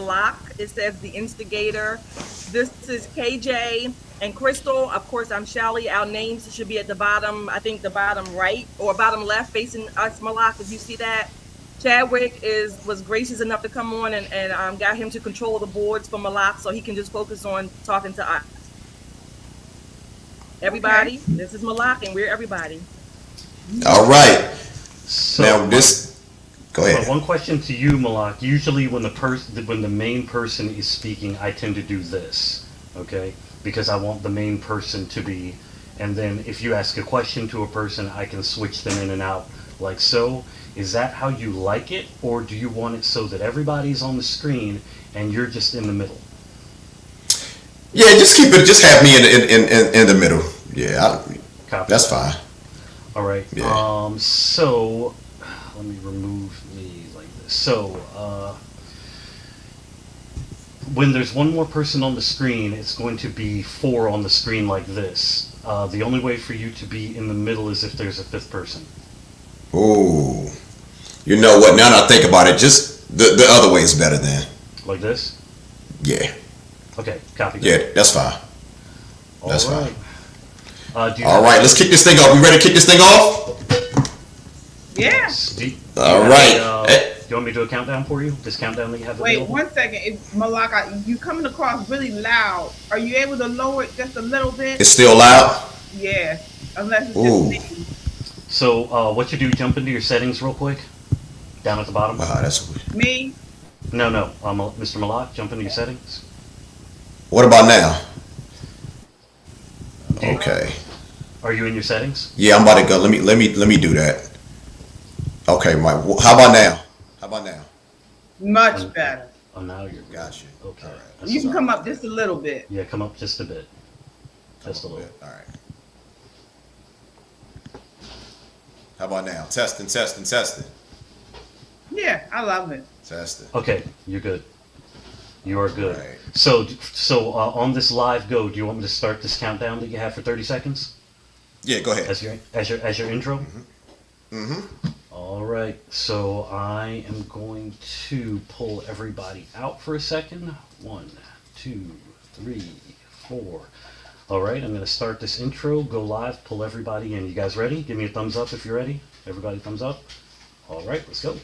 Malak. It says the instigator. This is KJ and Crystal. Of course, I'm Shelly. Our names should be at the bottom, I think the bottom right or bottom left facing us, Malak, if you see that. Chadwick was gracious enough to come on and got him to control the boards for Malak so he can just focus on talking to us. Okay. Everybody, this is Malak and we're everybody. All right. So Now this. Go ahead. one question to you, Malak. Usually, when the main person is speaking, I tend to do this, okay? Because I want the main person to be, and then if you ask a question to a person, I can switch them in and out like so. Is that how you like it, or do you want it so that everybody's on the screen and you're just in the middle? Yeah, just keep it. Just have me in the middle. Yeah, Copy. that's fine. All right. Yeah. So let me remove me like this. So when there's one more person on the screen, it's going to be four on the screen like this. The only way for you to be in the middle is if there's a fifth person. Ooh. You know what? Now that I think about it, just the other way is better then. Like this? Yeah. Okay, copy. Yeah, that's fine. That's All fine. right. All right, let's kick this thing off. We ready to kick this thing off? Yeah. All right. Do you want me to do a countdown for you? This countdown that you have Wait available? 1 second. Malak, you coming across really loud. Are you able to lower it just a little bit? It's still loud. Yeah. Unless it's Ooh. just me. So what you do, jump into your settings real quick. Down at the bottom. Wow, that's weird. Me? No. Mr. Malak, jump into your settings. What about now? Do you- Okay. Are you in your settings? Yeah, I'm about to go. Let me do that. Okay, Mike. How about now? How about now? Much better. Oh, now you're good. Got you. Okay. All right. That's You can all come right. up just a little bit. Yeah, come up just a bit. Just a little. All right. How about now? Testing. Yeah, I love it. Testing. Okay, you're good. You are good. Right. So on this live go, do you want me to start this countdown that you have for 30 seconds Yeah, go ahead. as your intro? Mm-hmm. All right. So I am going to pull everybody out for a second. 1, 2, 3, 4. All right. I'm going to start this intro. Go live. Pull everybody in. You guys ready? Give me a thumbs up if you're ready. Everybody, thumbs up. All right. Let's go.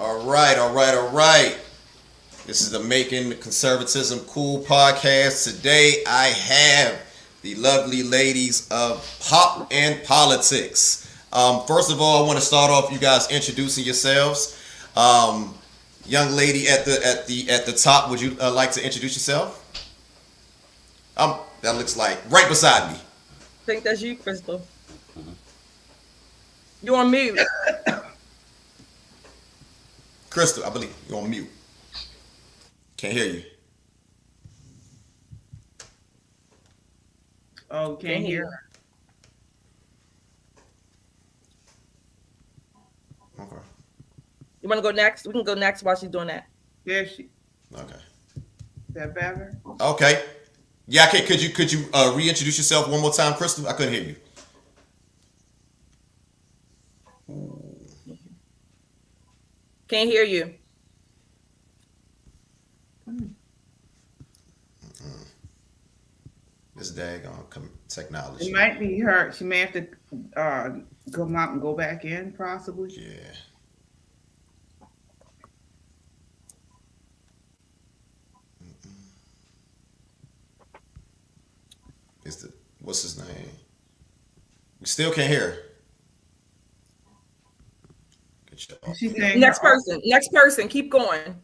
All right. This is the Making Conservatism Cool podcast. Today I have the lovely ladies of Pop and Politics. First of all, I want to start off you guys introducing yourselves. Young lady at the top, would you like to introduce yourself? That looks like right beside me. I think that's you, Crystal. You on mute. Crystal, I believe you're on mute. Can't hear you. Oh, can't hear her. Okay. You want to go next? We can go next while she's doing that. There she. Okay. Is that better? Okay. Yeah, okay. Could you reintroduce yourself one more time, Crystal? I couldn't hear you. Can't hear you. This daggone technology. It might be her. She may have to go out and go back in, possibly. Yeah. What's his name? We still can't hear. Good job. She's saying Next person. Keep going.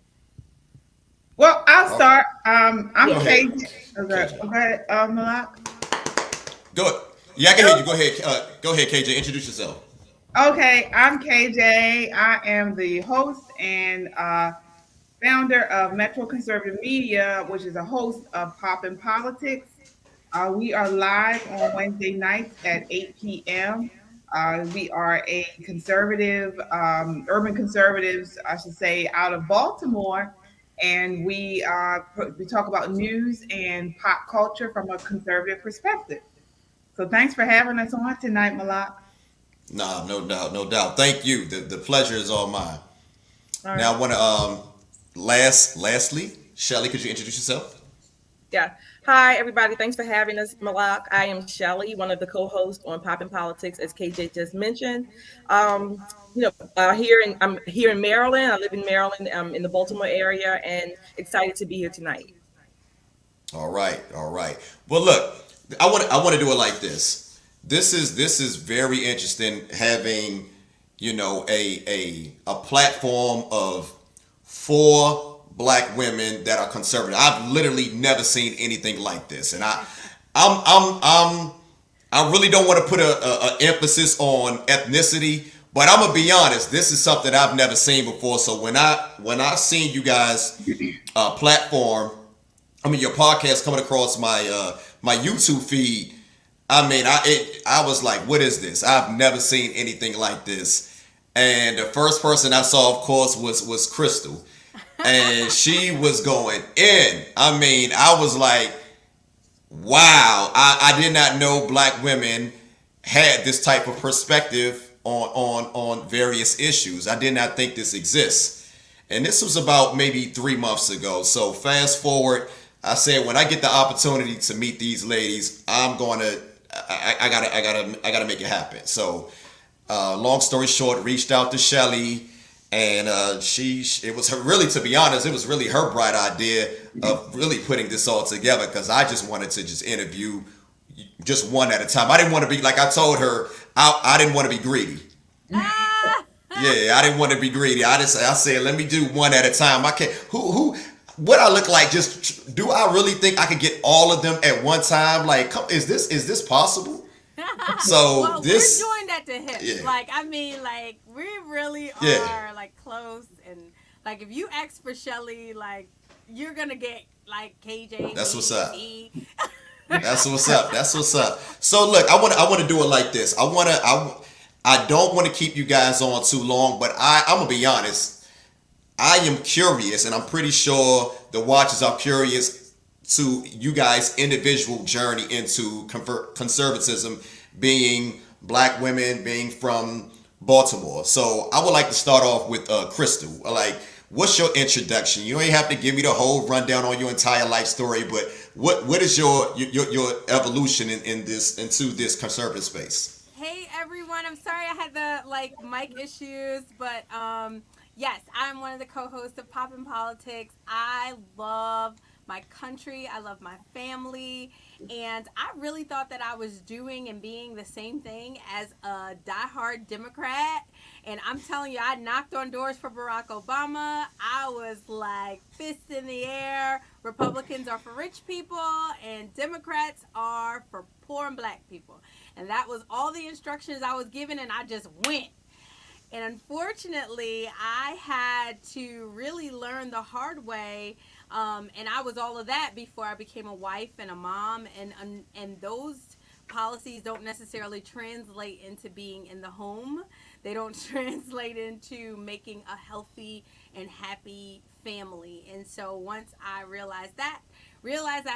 Well, I'll Okay. start. I'm Go ahead. KJ. Okay, Malak. Go. Yeah, I can hear you. Go ahead. Go ahead, KJ. Introduce yourself. Okay, I'm KJ. I am the host and founder of Metro Conservative Media, which is a host of Pop and Politics. We are live on Wednesday nights at 8 p.m. We are a conservative, urban conservatives, I should say, out of Baltimore, and we talk about news and pop culture from a conservative perspective. So thanks for having us on tonight, Malak. Nah, no doubt, no doubt. Thank you. The pleasure is all mine. All Now right. I want to lastly, Shelly, could you introduce yourself? Yeah. Hi, everybody. Thanks for having us, Malak. I am Shelly, one of the co-hosts on Pop and Politics, as KJ just mentioned. I'm here in Maryland. I live in Maryland, in the Baltimore area, and excited to be here tonight. All right, all right. Well, look, I want to do it like this. This is very interesting having a platform of four black women that are conservative. I've literally never seen anything like this, and I really don't want to put a emphasis on ethnicity, but I'm gonna be honest. This is something I've never seen before. So when I seen you guys platform, I mean your podcast coming across my YouTube feed, I was like, what is this? I've never seen anything like this. And the first person I saw, of course, was Crystal, and she was going in. I mean, I was like, wow, I did not know black women had this type of perspective on various issues. I did not think this exists. And this was about maybe 3 months ago. So fast forward, I said when I get the opportunity to meet these ladies, I gotta make it happen. So long story short, reached out to Shelly, and it was her, really, to be honest, it was really her bright idea of really putting this all together, because I just wanted to just interview just one at a time. I didn't want to be, like I told her, I didn't want to be greedy. Yeah, I didn't want to be greedy. I said, let me do one at a time. I can't. What I look like? Just do I really think I could get all of them at one time? Like, is this possible? So well, this, we're doing that to him. yeah. Like, I mean, like, we really Yeah. are, like, close. And, like, if you ask for Shelly, like, you're going to get, like, KJ. That's what's up. E. That's what's up. That's what's up. So look, I want to do it like this. I don't want to keep you guys on too long, but I'm gonna be honest. I am curious, and I'm pretty sure the watchers are curious to you guys' individual journey into conservatism, being black women, being from Baltimore. So I would like to start off with Crystal. Like, what's your introduction? You ain't have to give me the whole rundown on your entire life story, but what is your evolution into this conservative space? Hey, everyone. I'm sorry I had the, like, mic issues, but, yes, I'm one of the co-hosts of Pop and Politics. I love my country. I love my family. And I really thought that I was doing and being the same thing as a diehard Democrat. And I'm telling you, I knocked on doors for Barack Obama. I was like, fists in the air. Republicans are for rich people, and Democrats are for poor and black people. And that was all the instructions I was given, and I just went. And unfortunately, I had to really learn the hard way. And I was all of that before I became a wife and a mom. And those policies don't necessarily translate into being in the home. They don't translate into making a healthy and happy family. And so once I realized I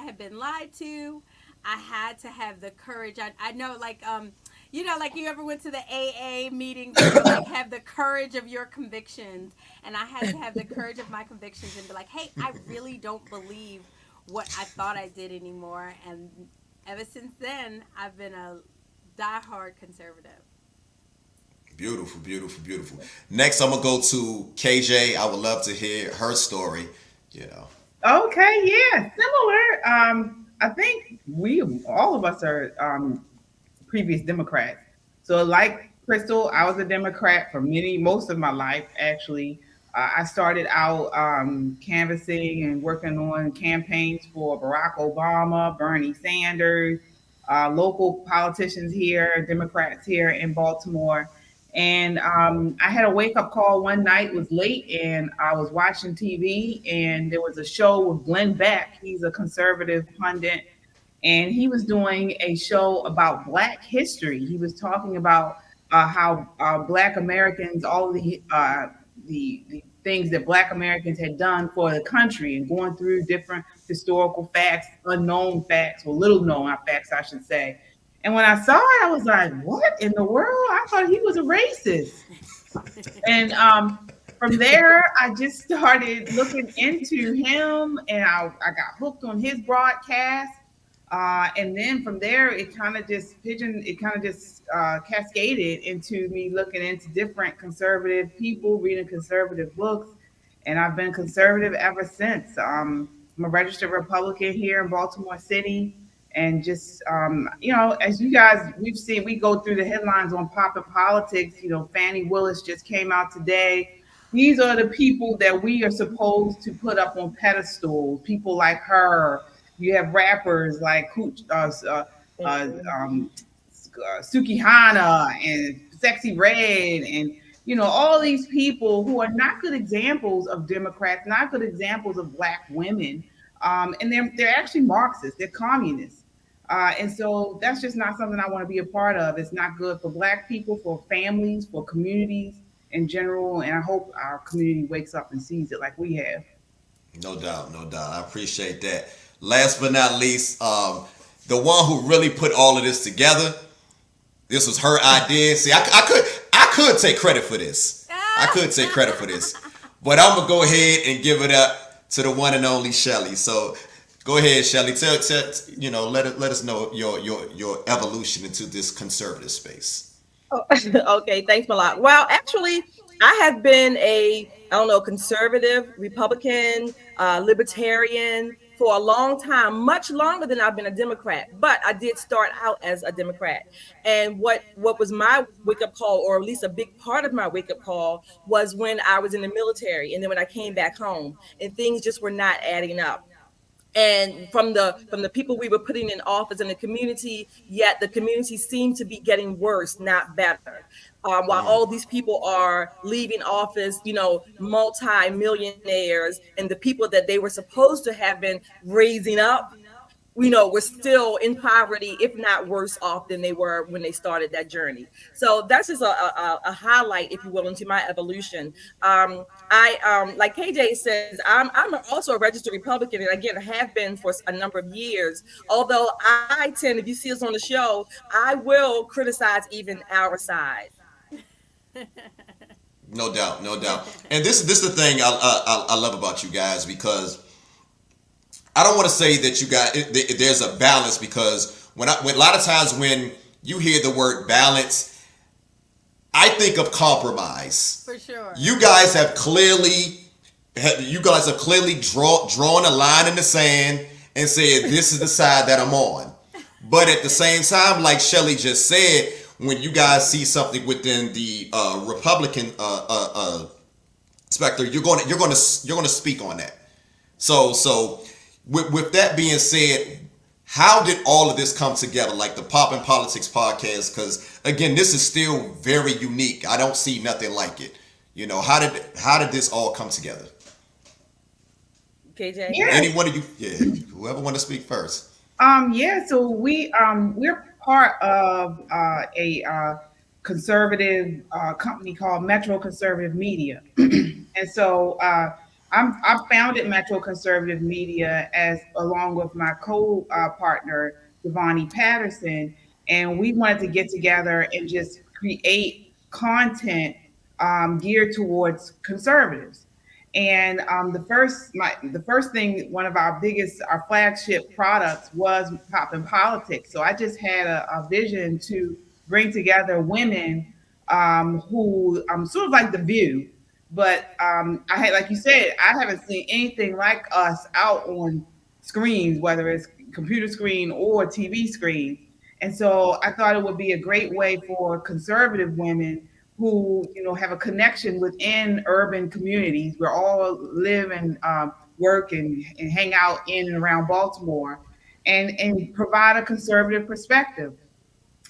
had been lied to, I had to have the courage. I know, like, like you ever went to the AA meetings and like have the courage of your convictions. And I had to have the courage of my convictions and be like, hey, I really don't believe what I thought I did anymore. And ever since then, I've been a diehard conservative. Beautiful, beautiful, beautiful. Next, I'm gonna go to KJ. I would love to hear her story. You know. Okay, yeah, similar. I think we all of us are previous Democrats. So, like Crystal, I was a Democrat for most of my life. Actually, I started out canvassing and working on campaigns for Barack Obama, Bernie Sanders, local politicians here, Democrats here in Baltimore. And I had a wake up call one night. It was late, and I was watching TV, and there was a show with Glenn Beck. He's a conservative pundit, and he was doing a show about Black history. He was talking about how Black Americans, all of the things that Black Americans had done for the country, and going through different historical facts, unknown facts, or little known facts, I should say. And when I saw it, I was like, "What in the world?" I thought he was a racist. And from there, I just started looking into him, and I got hooked on his broadcast. And then from there, it kind of just cascaded into me looking into different conservative people, reading conservative books, and I've been conservative ever since. I'm a registered Republican here in Baltimore City, and just as you guys we've seen, we go through the headlines on Pop and Politics. Fani Willis just came out today. These are the people that we are supposed to put up on pedestals. People like her. You have rappers like Suki Hana and Sexy Red, and all these people who are not good examples of Democrats, not good examples of Black women, and they're actually Marxists, they're communists, and so that's just not something I want to be a part of. It's not good for Black people, for families, for communities in general, and I hope our community wakes up and sees it like we have. No doubt, no doubt. I appreciate that. Last but not least, the one who really put all of this together. This was her idea. See, I could take credit for this. I could take credit for this, but I'm gonna go ahead and give it up to the one and only Shelly. So, go ahead, Shelly. Tell let us know your evolution into this conservative space. Oh, okay, thanks, Malak. Well, actually, I have been I don't know, conservative, Republican, libertarian for a long time, much longer than I've been a Democrat. But I did start out as a Democrat. And what was my wake up call, or at least a big part of my wake up call, was when I was in the military, and then when I came back home, and things just were not adding up. And from the people we were putting in office in the community, yet the community seemed to be getting worse, not better. While all these people are leaving office, multi-millionaires, and the people that they were supposed to have been raising up, we're still in poverty, if not worse off than they were when they started that journey. So that's just a highlight, if you will, into my evolution. I like KJ says, I'm also a registered Republican, and again, have been for a number of years. Although I tend, if you see us on the show, I will criticize even our side. No doubt, no doubt. And this is the thing I love about you guys, because I don't want to say that you got there's a balance, because when a lot of times when you hear the word balance, I think of compromise. For sure. You guys have clearly drawn a line in the sand and said, this is the side that I'm on. But at the same time, like Shelly just said, when you guys see something within the Republican spectrum, you're going to speak on that. So with that being said, how did all of this come together, like the Pop and Politics podcast? Because again, this is still very unique. I don't see nothing like it. How did this all come together? KJ? Yeah. Any one of you, whoever want to speak first. So we're part of a conservative company called Metro Conservative Media, and so I founded Metro Conservative Media along with my co-partner Devani Patterson, and we wanted to get together and just create content geared towards conservatives. And the first thing, one of our flagship products was Pop and Politics. So I just had a vision to bring together women who sort of like The View, but like you said, I haven't seen anything like us out on screens, whether it's computer screen or TV screen. And so I thought it would be a great way for conservative women who have a connection within urban communities. We all live and work and hang out in and around Baltimore. and provide a conservative perspective.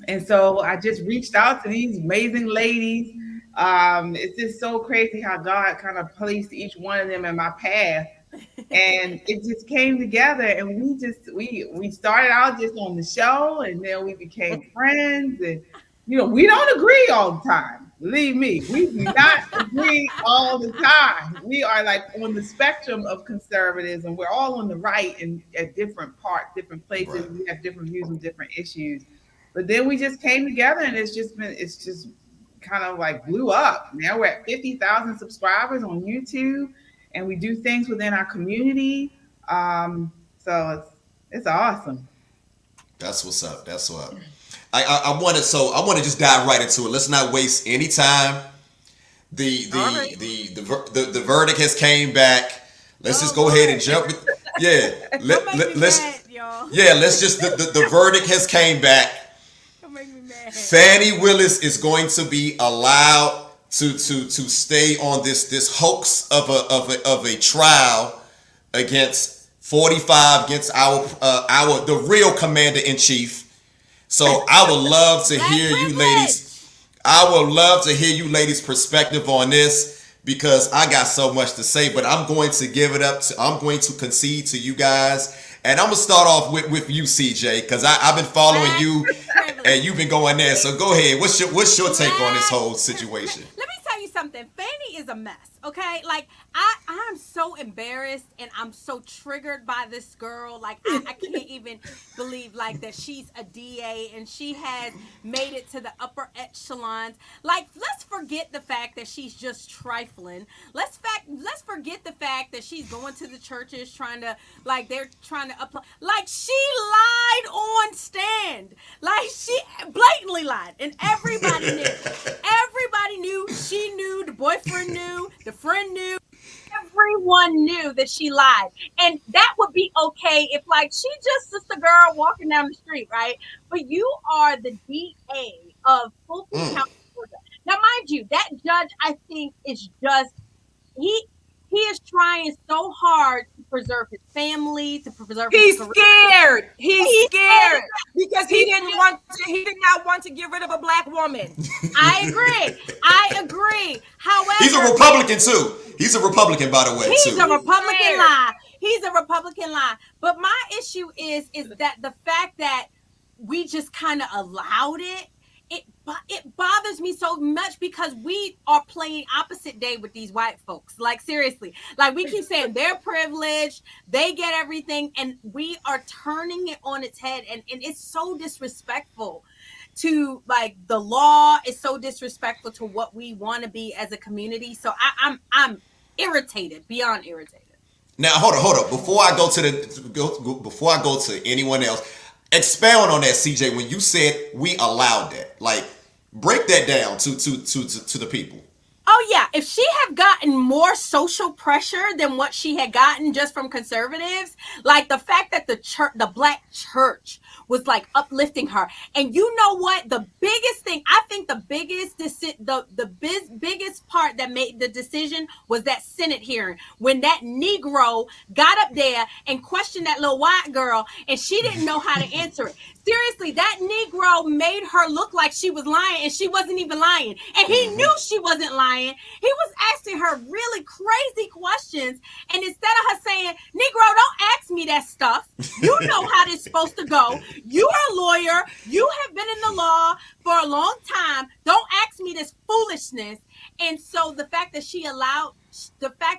And so I just reached out to these amazing ladies. It's just so crazy how God kind of placed each one of them in my path, and it just came together. And we started out just on the show, and then we became friends. And we don't agree all the time. Believe me, we do not agree all the time. We are like on the spectrum of conservatism. We're all on the right and at different parts, different places. Right. We have different views on different issues. But then we just came together, and it's just kind of like blew up. Now we're at 50,000 subscribers on YouTube, and we do things within our community. So it's awesome. That's what's up. That's what up. I want to just dive right into it. Let's not waste any time. All right. The verdict has came back. Let's just go ahead and jump. Yeah. Don't make me Let's mad, y'all. yeah. Let's just the verdict has came back. Don't make me mad. Fani Willis is going to be allowed to stay on this hoax of a trial against 45 against our the real commander in chief. So I would love to Black hear you privilege. ladies. I would love to hear you ladies' perspective on this because I got so much to say, but I'm going to give it up. I'm going to concede to you guys. And I'm going to start off with you, CJ, because I've been following Black you privilege. and you've been going there. So go ahead. What's your take on this whole situation? Let me tell you something. Fanny is a mess, okay? Like, I'm so embarrassed and I'm so triggered by this girl. Like, I can't even believe, like, that she's a DA and she has made it to the upper echelons. Like, let's forget the fact that she's just trifling. Let's forget the fact that she's going to the churches they're trying to apply. Like, she lied on stand. Like, she blatantly lied. And everybody knew. Everybody knew. She knew. The boyfriend knew. The friend knew. Everyone knew that she lied. And that would be okay if, like, she just a girl walking down the street, right? But you are the DA of Fulton County, Georgia. Now, mind you, that judge, I think, is just, he is trying so hard to preserve his family, to preserve He's his career. scared. He's scared because he did not want to get rid of a black woman. I agree. However, He's a Republican too. He's a Republican, by the way, he's too. a Republican lie. He's a Republican lie. But my issue is that the fact that we just kind of allowed it, it bothers me so much because we are playing opposite day with these white folks. Like, seriously. Like, we keep saying they're privileged, they get everything, and we are turning it on its head. And it's so disrespectful to, like, the law. Is so disrespectful to what we want to be as a community. So I'm irritated, beyond irritated. Now hold on. Before I go to anyone else, expound on that, CJ. When you said we allowed that, like, break that down to the people. Oh yeah, if she had gotten more social pressure than what she had gotten just from conservatives, like the fact that the black church was like uplifting her, and you know what? The biggest thing, I think, the biggest part that made the decision was that Senate hearing when that Negro got up there and questioned that little white girl, and she didn't know how to answer it. Seriously, that Negro made her look like she was lying, and she wasn't even lying, and he knew she wasn't lying. He was asking her really crazy questions, and instead of her saying, "Negro, don't ask me that stuff. You know how this is supposed to go. You are a lawyer. You have been in the law for a long time. Don't ask me this foolishness." And so the fact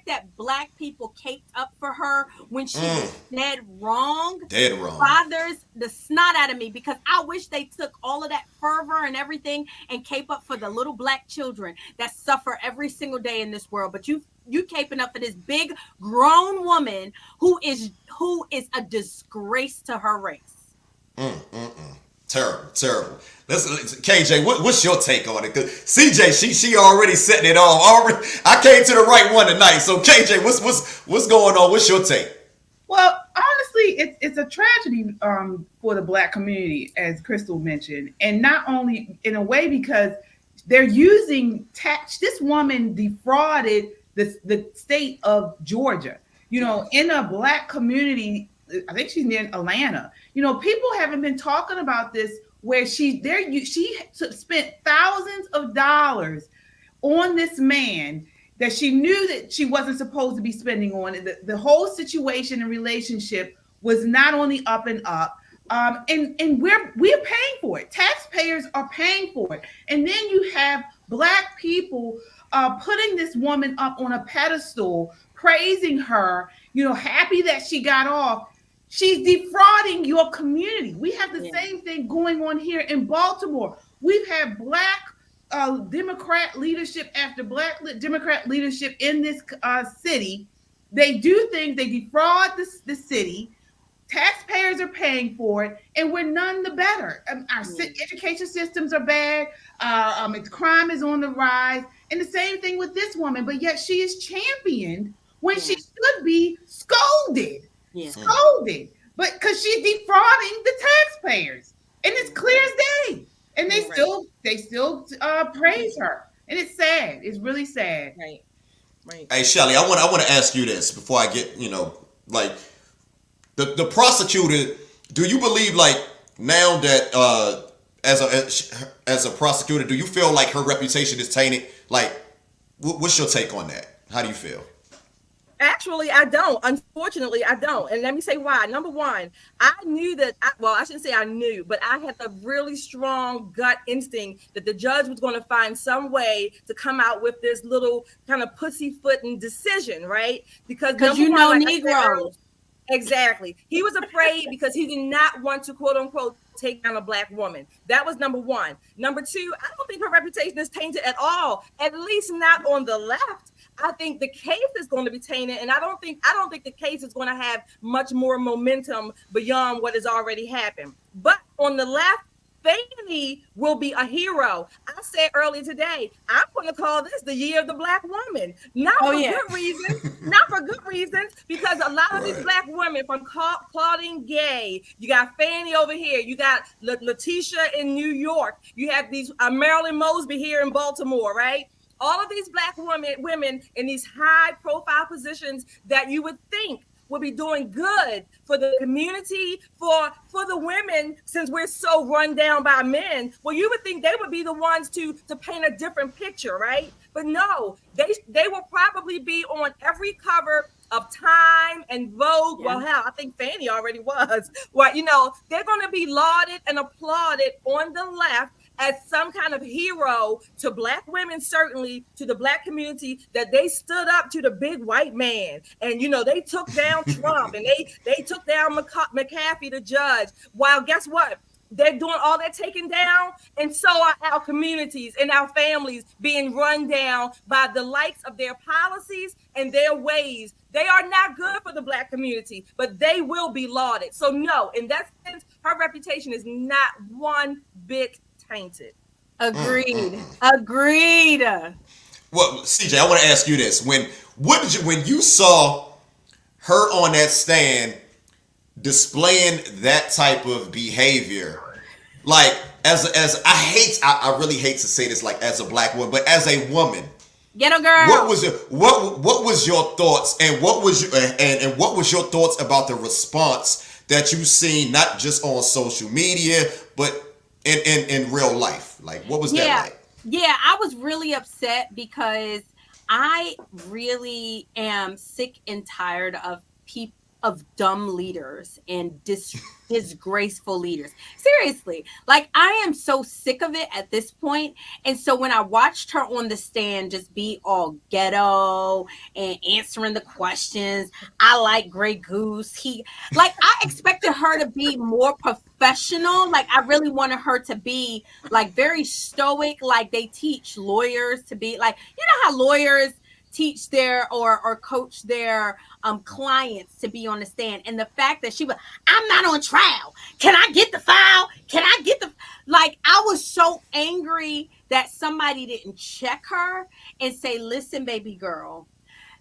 that black people caped up for her when she was dead wrong bothers the snot out of me, because I wish they took all of that fervor and everything and cape up for the little black children that suffer every single day in this world. But you caping up for this big grown woman who is a disgrace to her race. Terrible. KJ, what's your take on it? Because CJ, she already setting it off. I came to the right one tonight. So KJ, what's going on? What's your take? Well, honestly, it's a tragedy for the black community, as Crystal mentioned, and not only in a way because they're using tax. This woman defrauded the state of Georgia. In a black community, I think she's near Atlanta. People haven't been talking about this where she spent thousands of dollars on this man that she knew that she wasn't supposed to be spending on. The whole situation and relationship was not on the up and up. And we're paying for it. Taxpayers are paying for it. And then you have Black people putting this woman up on a pedestal, praising her, happy that she got off. She's defrauding your community. We have the same thing going on here in Baltimore. We've had Black Democrat leadership after Black Democrat leadership in this city. They do things, they defraud the city. Taxpayers are paying for it, and we're none the better. Our education systems are bad. Crime is on the rise, and the same thing with this woman. But yet she is championed when she should be scolded, scolded. But because she's defrauding the taxpayers, and it's clear as day. And they still praise her, and it's sad. It's really sad. Right. Hey, Shelly, I want to ask you this before I get, like the prosecutor. Do you believe, like, now that as a prosecutor, do you feel like her reputation is tainted? Like, what's your take on that? How do you feel? Actually, I don't. Unfortunately, I don't. And let me say why. Number one, I knew that, I shouldn't say I knew, but I had a really strong gut instinct that the judge was going to find some way to come out with this little kind of pussyfooting decision, right? Because Negroes. Exactly. He was afraid because he did not want to, quote unquote, take down a Black woman. That was number one. Number two, I don't think her reputation is tainted at all, at least not on the left. I think the case is going to be tainted, and I don't think the case is going to have much more momentum beyond what has already happened. But on the left, Fani will be a hero. I said earlier today, I'm going to call this the year of the Black woman. Not for good reasons, because a lot of these Black women, from Claudine Gay, you got Fani over here, you got Letitia in New York, you have these Marilyn Mosby here in Baltimore, right? All of these Black women in these high profile positions that you would think would be doing good for the community, for the women, since we're so run down by men. Well, you would think they would be the ones to paint a different picture, right? But no, they will probably be on every cover of Time and Vogue. Yeah. Well, hell, I think Fani already was. Well, they're going to be lauded and applauded on the left as some kind of hero to Black women, certainly to the Black community, that they stood up to the big white man. And, they took down Trump, and they took down McAfee, the judge. While guess what? They're doing all that taken down, and so are our communities and our families being run down by the likes of their policies and their ways. They are not good for the Black community, but they will be lauded. So no, in that sense, her reputation is not one bit tainted. Agreed. Well, CJ, I want to ask you this: when you saw her on that stand displaying that type of behavior, like I really hate to say this, like as a Black woman, but as a woman, ghetto girl, what was your thoughts, and what was your thoughts about the response that you seen, not just on social media, but in real life? Like, what was that like? Yeah, I was really upset because I really am sick and tired of dumb leaders and disgraceful leaders. Seriously, like, I am so sick of it at this point. And so when I watched her on the stand just be all ghetto and answering the questions, I like Grey Goose. I expected her to be more professional. Like, I really wanted her to be like very stoic, like they teach lawyers to be. Like, you know how lawyers teach their or coach their clients to be on the stand. And the fact that she was, I'm not on trial. Can I get the file? Like, I was so angry that somebody didn't check her and say, listen, baby girl,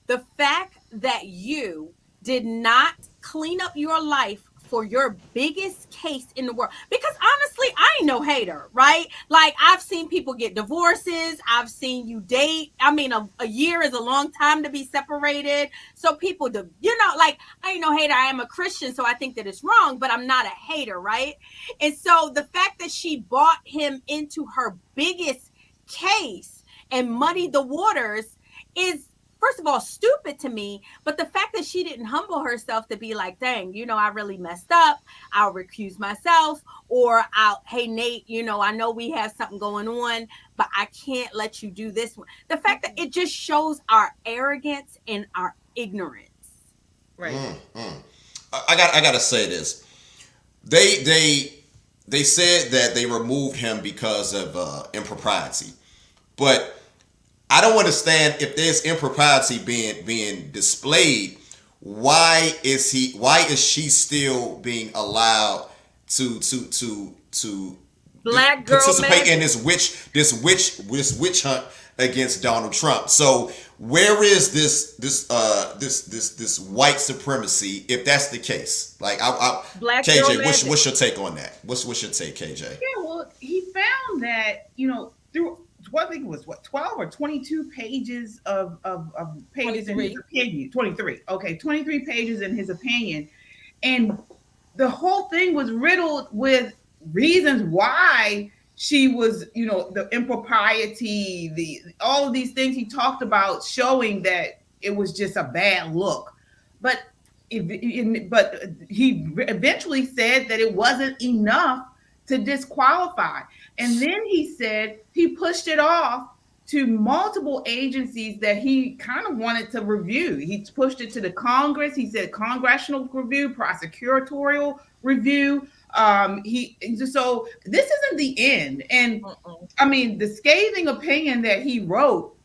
the fact that you did not clean up your life for your biggest case in the world. Because honestly, I ain't no hater, right? Like, I've seen people get divorces. I've seen you date. I mean, a year is a long time to be separated. So people do, like, I ain't no hater. I am a Christian, so I think that it's wrong, but I'm not a hater, right? And so the fact that she brought him into her biggest case and muddied the waters is, first of all, stupid to me. But the fact that she didn't humble herself to be like, dang, I really messed up. I'll recuse myself. Or hey, Nate, I know we have something going on, but I can't let you do this one. The fact that it just shows our arrogance and our ignorance. Right. I gotta say this. They said that they removed him because of impropriety, but I don't understand if there's impropriety being displayed. Why is she still being allowed to Black girl participate magic. in this witch hunt against Donald Trump? So where is this white supremacy if that's the case? Like, Black girl KJ, magic. what's your take on that? What's your take, KJ? Yeah, well, he found that, through what I think it was 12 or 22 pages of pages in his 23. opinion. 23. Okay, 23 pages in his opinion. And the whole thing was riddled with reasons why she was, the impropriety, all of these things he talked about showing that it was just a bad look. But he eventually said that it wasn't enough to disqualify. And then he said he pushed it off to multiple agencies that he kind of wanted to review. He pushed it to the Congress. He said congressional review, prosecutorial review. So this isn't the end. And I mean, the scathing opinion that he wrote,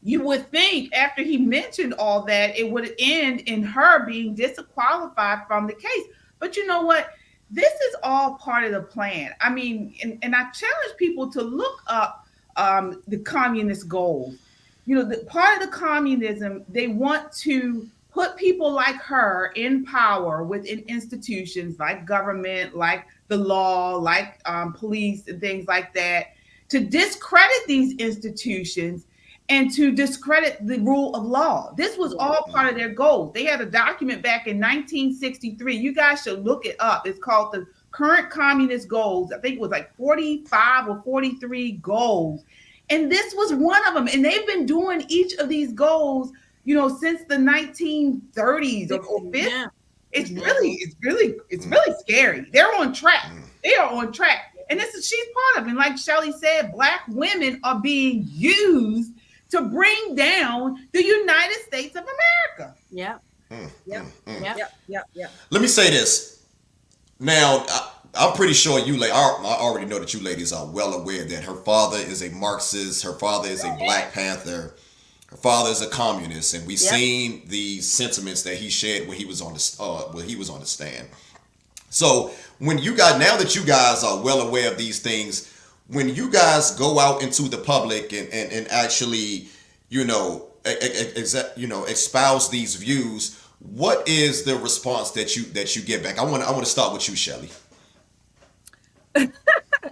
you would think after he mentioned all that, it would end in her being disqualified from the case. But you know what? This is all part of the plan. I mean, and I challenge people to look up the communist goals. The part of the communism, they want to put people like her in power within institutions like government, like the law, like police and things like that, to discredit these institutions and to discredit the rule of law. This was all part of their goals. They had a document back in 1963. You guys should look it up. It's called the Current Communist Goals. I think it was like 45 or 43 goals. And this was one of them. And they've been doing each of these goals, since the 1930s or 50s. Yeah. It's really scary. They're on track. They are on track. And she's part of it. And like Shelly said, Black women are being used to bring down the United States of America. Yeah. Yep. Let me say this. Now, I'm pretty sure I already know that you ladies are well aware that her father is a Marxist, her father is a Black Panther, her father is a communist, and we've seen the sentiments that he shared when he was on the stand. So now that you guys are well aware of these things, when you guys go out into the public and actually, espouse these views, what is the response that you get back? I want to start with you, Shelly.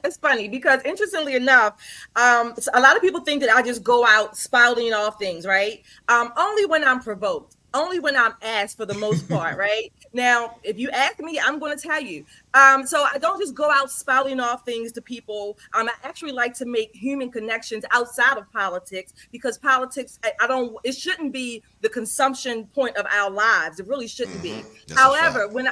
It's funny because, interestingly enough, a lot of people think that I just go out spouting off things, right? Only when I'm provoked, only when I'm asked, for the most part, right? Now, if you ask me, I'm going to tell you. So I don't just go out spouting off things to people. I actually like to make human connections outside of politics, because politics, it shouldn't be the consumption point of our lives. It really shouldn't be. That's However, when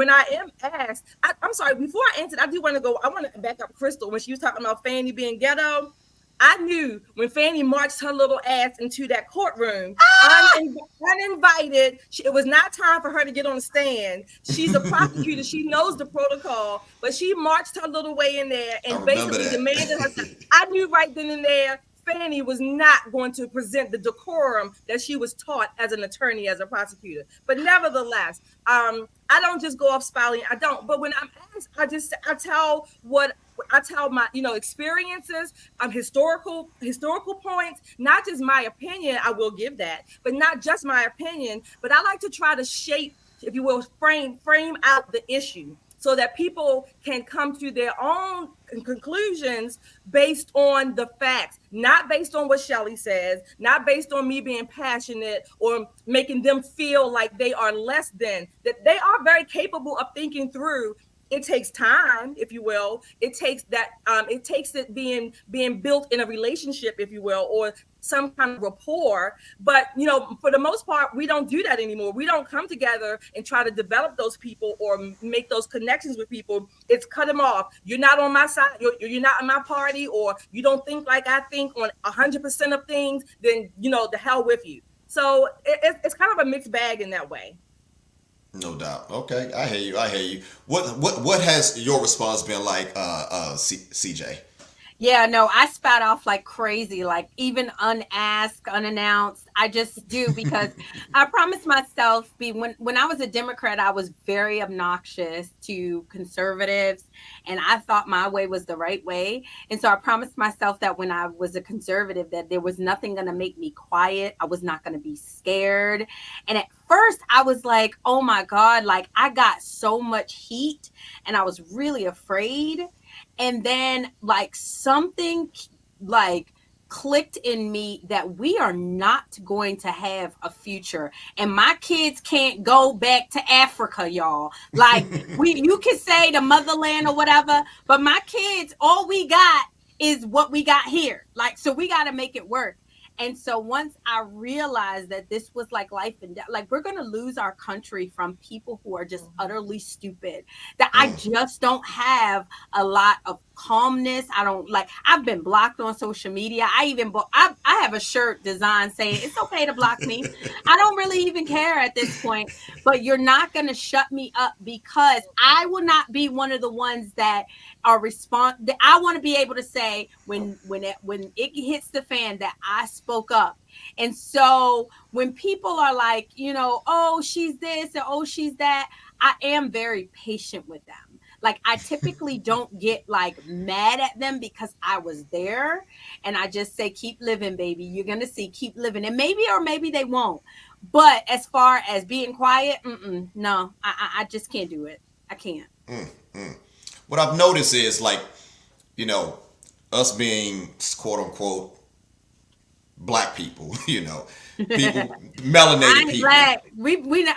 I am asked, I'm sorry, before I answer, I want to back up Crystal when she was talking about Fani being ghetto. I knew when Fani marched her little ass into that courtroom, uninvited. It was not time for her to get on the stand. She's a prosecutor. She knows the protocol, but she marched her little way in there and basically demanded herself. I knew right then and there, Fani was not going to present the decorum that she was taught as an attorney, as a prosecutor. But nevertheless, I don't just go off spouting. I don't. But when I'm asked, I tell my experiences, historical points, not just my opinion. I will give that, but not just my opinion. But I like to try to shape if you will, frame out the issue so that people can come to their own conclusions based on the facts, not based on what Shelly says, not based on me being passionate or making them feel like they are less than, that they are very capable of thinking through. It takes time, if you will. It takes that it takes it being built in a relationship, if you will, or some kind of rapport. But for the most part, we don't do that anymore. We don't come together and try to develop those people or make those connections with people. It's cut them off. You're not on my side. You're not in my party, or you don't think like I think on 100% of things. Then the hell with you. So it's kind of a mixed bag in that way. No doubt. Okay, I hear you. I hear you. What has your response been like, CJ? Yeah, no, I spat off like crazy, like even unasked, unannounced. I just do because I promised myself when I was a Democrat, I was very obnoxious to conservatives and I thought my way was the right way. And so I promised myself that when I was a conservative that there was nothing going to make me quiet. I was not going to be scared. And at first I was like, "Oh my God, like I got so much heat and I was really afraid." And then like something like clicked in me that we are not going to have a future and my kids can't go back to Africa, y'all. Like you can say the motherland or whatever, but my kids, all we got is what we got here. Like, so we got to make it work. And so once I realized that this was like life and death, like we're going to lose our country from people who are just utterly stupid, that I just don't have a lot of calmness. I don't like, I've been blocked on social media. I have a shirt designed saying it's okay to block me. I don't really even care at this point, but you're not going to shut me up because I will not be one of the ones that are I want to be able to say when it hits the fan that I spoke up. And so when people are like, oh, she's this and oh, she's that, I am very patient with them. Like I typically don't get like mad at them because I was there, and I just say, keep living, baby. You're going to see, keep living. And maybe they won't. But as far as being quiet, no, I just can't do it. I can't. What I've noticed is like, us being quote unquote black people, people, melanated people. Black.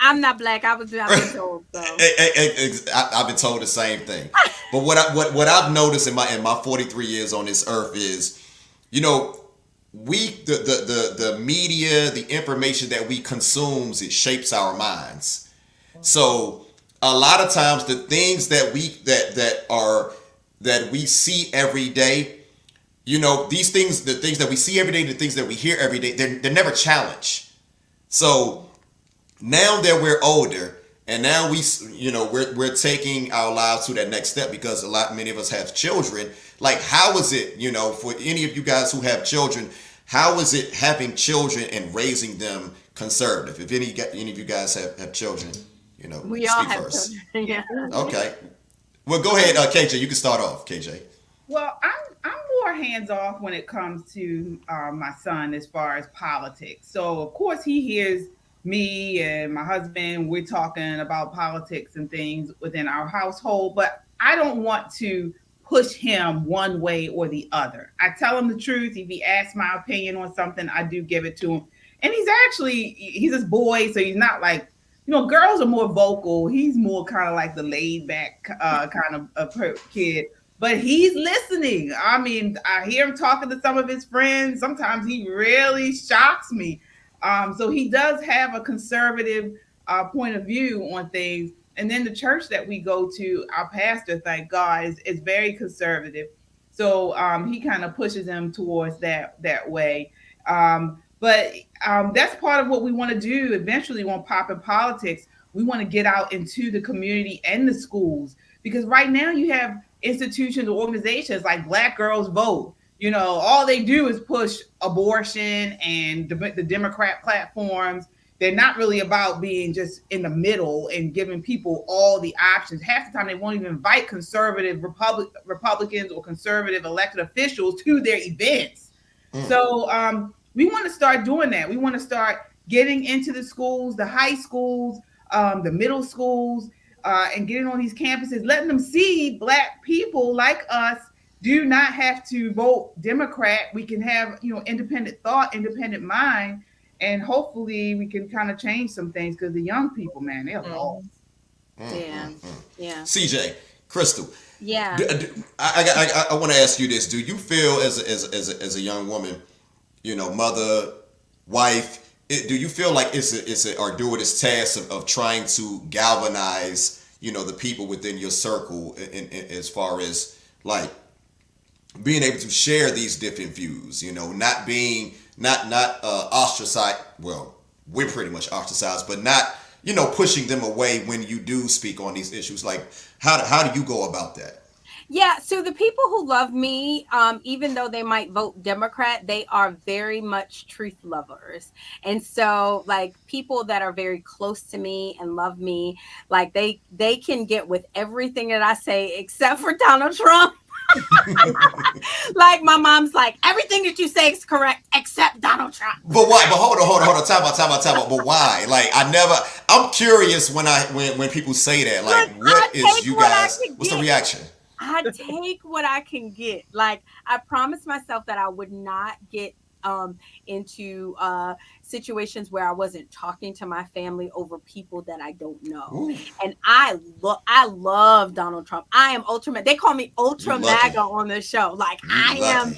I'm not black. I've been told so. I've been told the same thing. But what I've noticed in my 43 years on this earth is, the media, the information that we consume, it shapes our minds. So a lot of times the things that we see every day, these things, the things that we see every day, the things that we hear every day, they're never challenged. So now that we're older and now we're taking our lives to that next step because many of us have children. Like, how is it, for any of you guys who have children, how is it having children and raising them conservative? If any of you guys have children, we all have first. children. Yeah. Okay. Well, go ahead, KJ. You can start off, KJ. Well, I'm more hands off when it comes to my son as far as politics. So of course he hears me and my husband. We're talking about politics and things within our household, but I don't want to push him one way or the other. I tell him the truth. If he asks my opinion on something, I do give it to him. And he's this boy, so he's not like, girls are more vocal. He's more kind of like the laid back kind of kid. But he's listening. I mean, I hear him talking to some of his friends. Sometimes he really shocks me. So he does have a conservative point of view on things. And then the church that we go to, our pastor, thank God, is very conservative. So he kind of pushes them towards that way. But that's part of what we want to do eventually on Pop in Politics. We want to get out into the community and the schools, because right now you have institutions or organizations like Black Girls Vote. All they do is push abortion and the Democrat platforms. They're not really about being just in the middle and giving people all the options. Half the time they won't even invite conservative Republicans or conservative elected officials to their events. So we want to start doing that. We want to start getting into the schools, the high schools, the middle schools, and getting on these campuses, letting them see Black people like us do not have to vote Democrat. We can have, independent thought, independent mind, and hopefully we can kind of change some things because the young people, man, they're lost. Yeah. Yeah. CJ, Crystal, Yeah. I want to ask you this: do you feel as a young woman, mother, wife, do you feel like it's a arduous task of trying to galvanize, the people within your circle as far as like being able to share these different views, not being not ostracized. Well, we're pretty much ostracized, but not pushing them away when you do speak on these issues. Like, how do you go about that? Yeah, so the people who love me, even though they might vote Democrat, they are very much truth lovers. And so, like, people that are very close to me and love me, like, they can get with everything that I say except for Donald Trump. Like, my mom's like, everything that you say is correct except Donald Trump. But why? But hold on. Time out. But why? Like, I'm curious when people say that. Like, what is you guys? What's the reaction? I take what I can get. Like, I promised myself that I would not get into situations where I wasn't talking to my family over people that I don't know. Ooh. And I love Donald Trump. I am ultra. They call me Ultra MAGA on the show. Like, I am.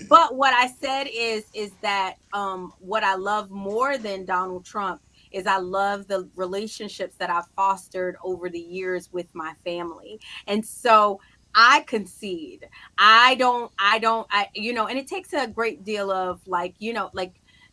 But what I said is that what I love more than Donald Trump is I love the relationships that I've fostered over the years with my family. And so I concede. And it takes a great deal of like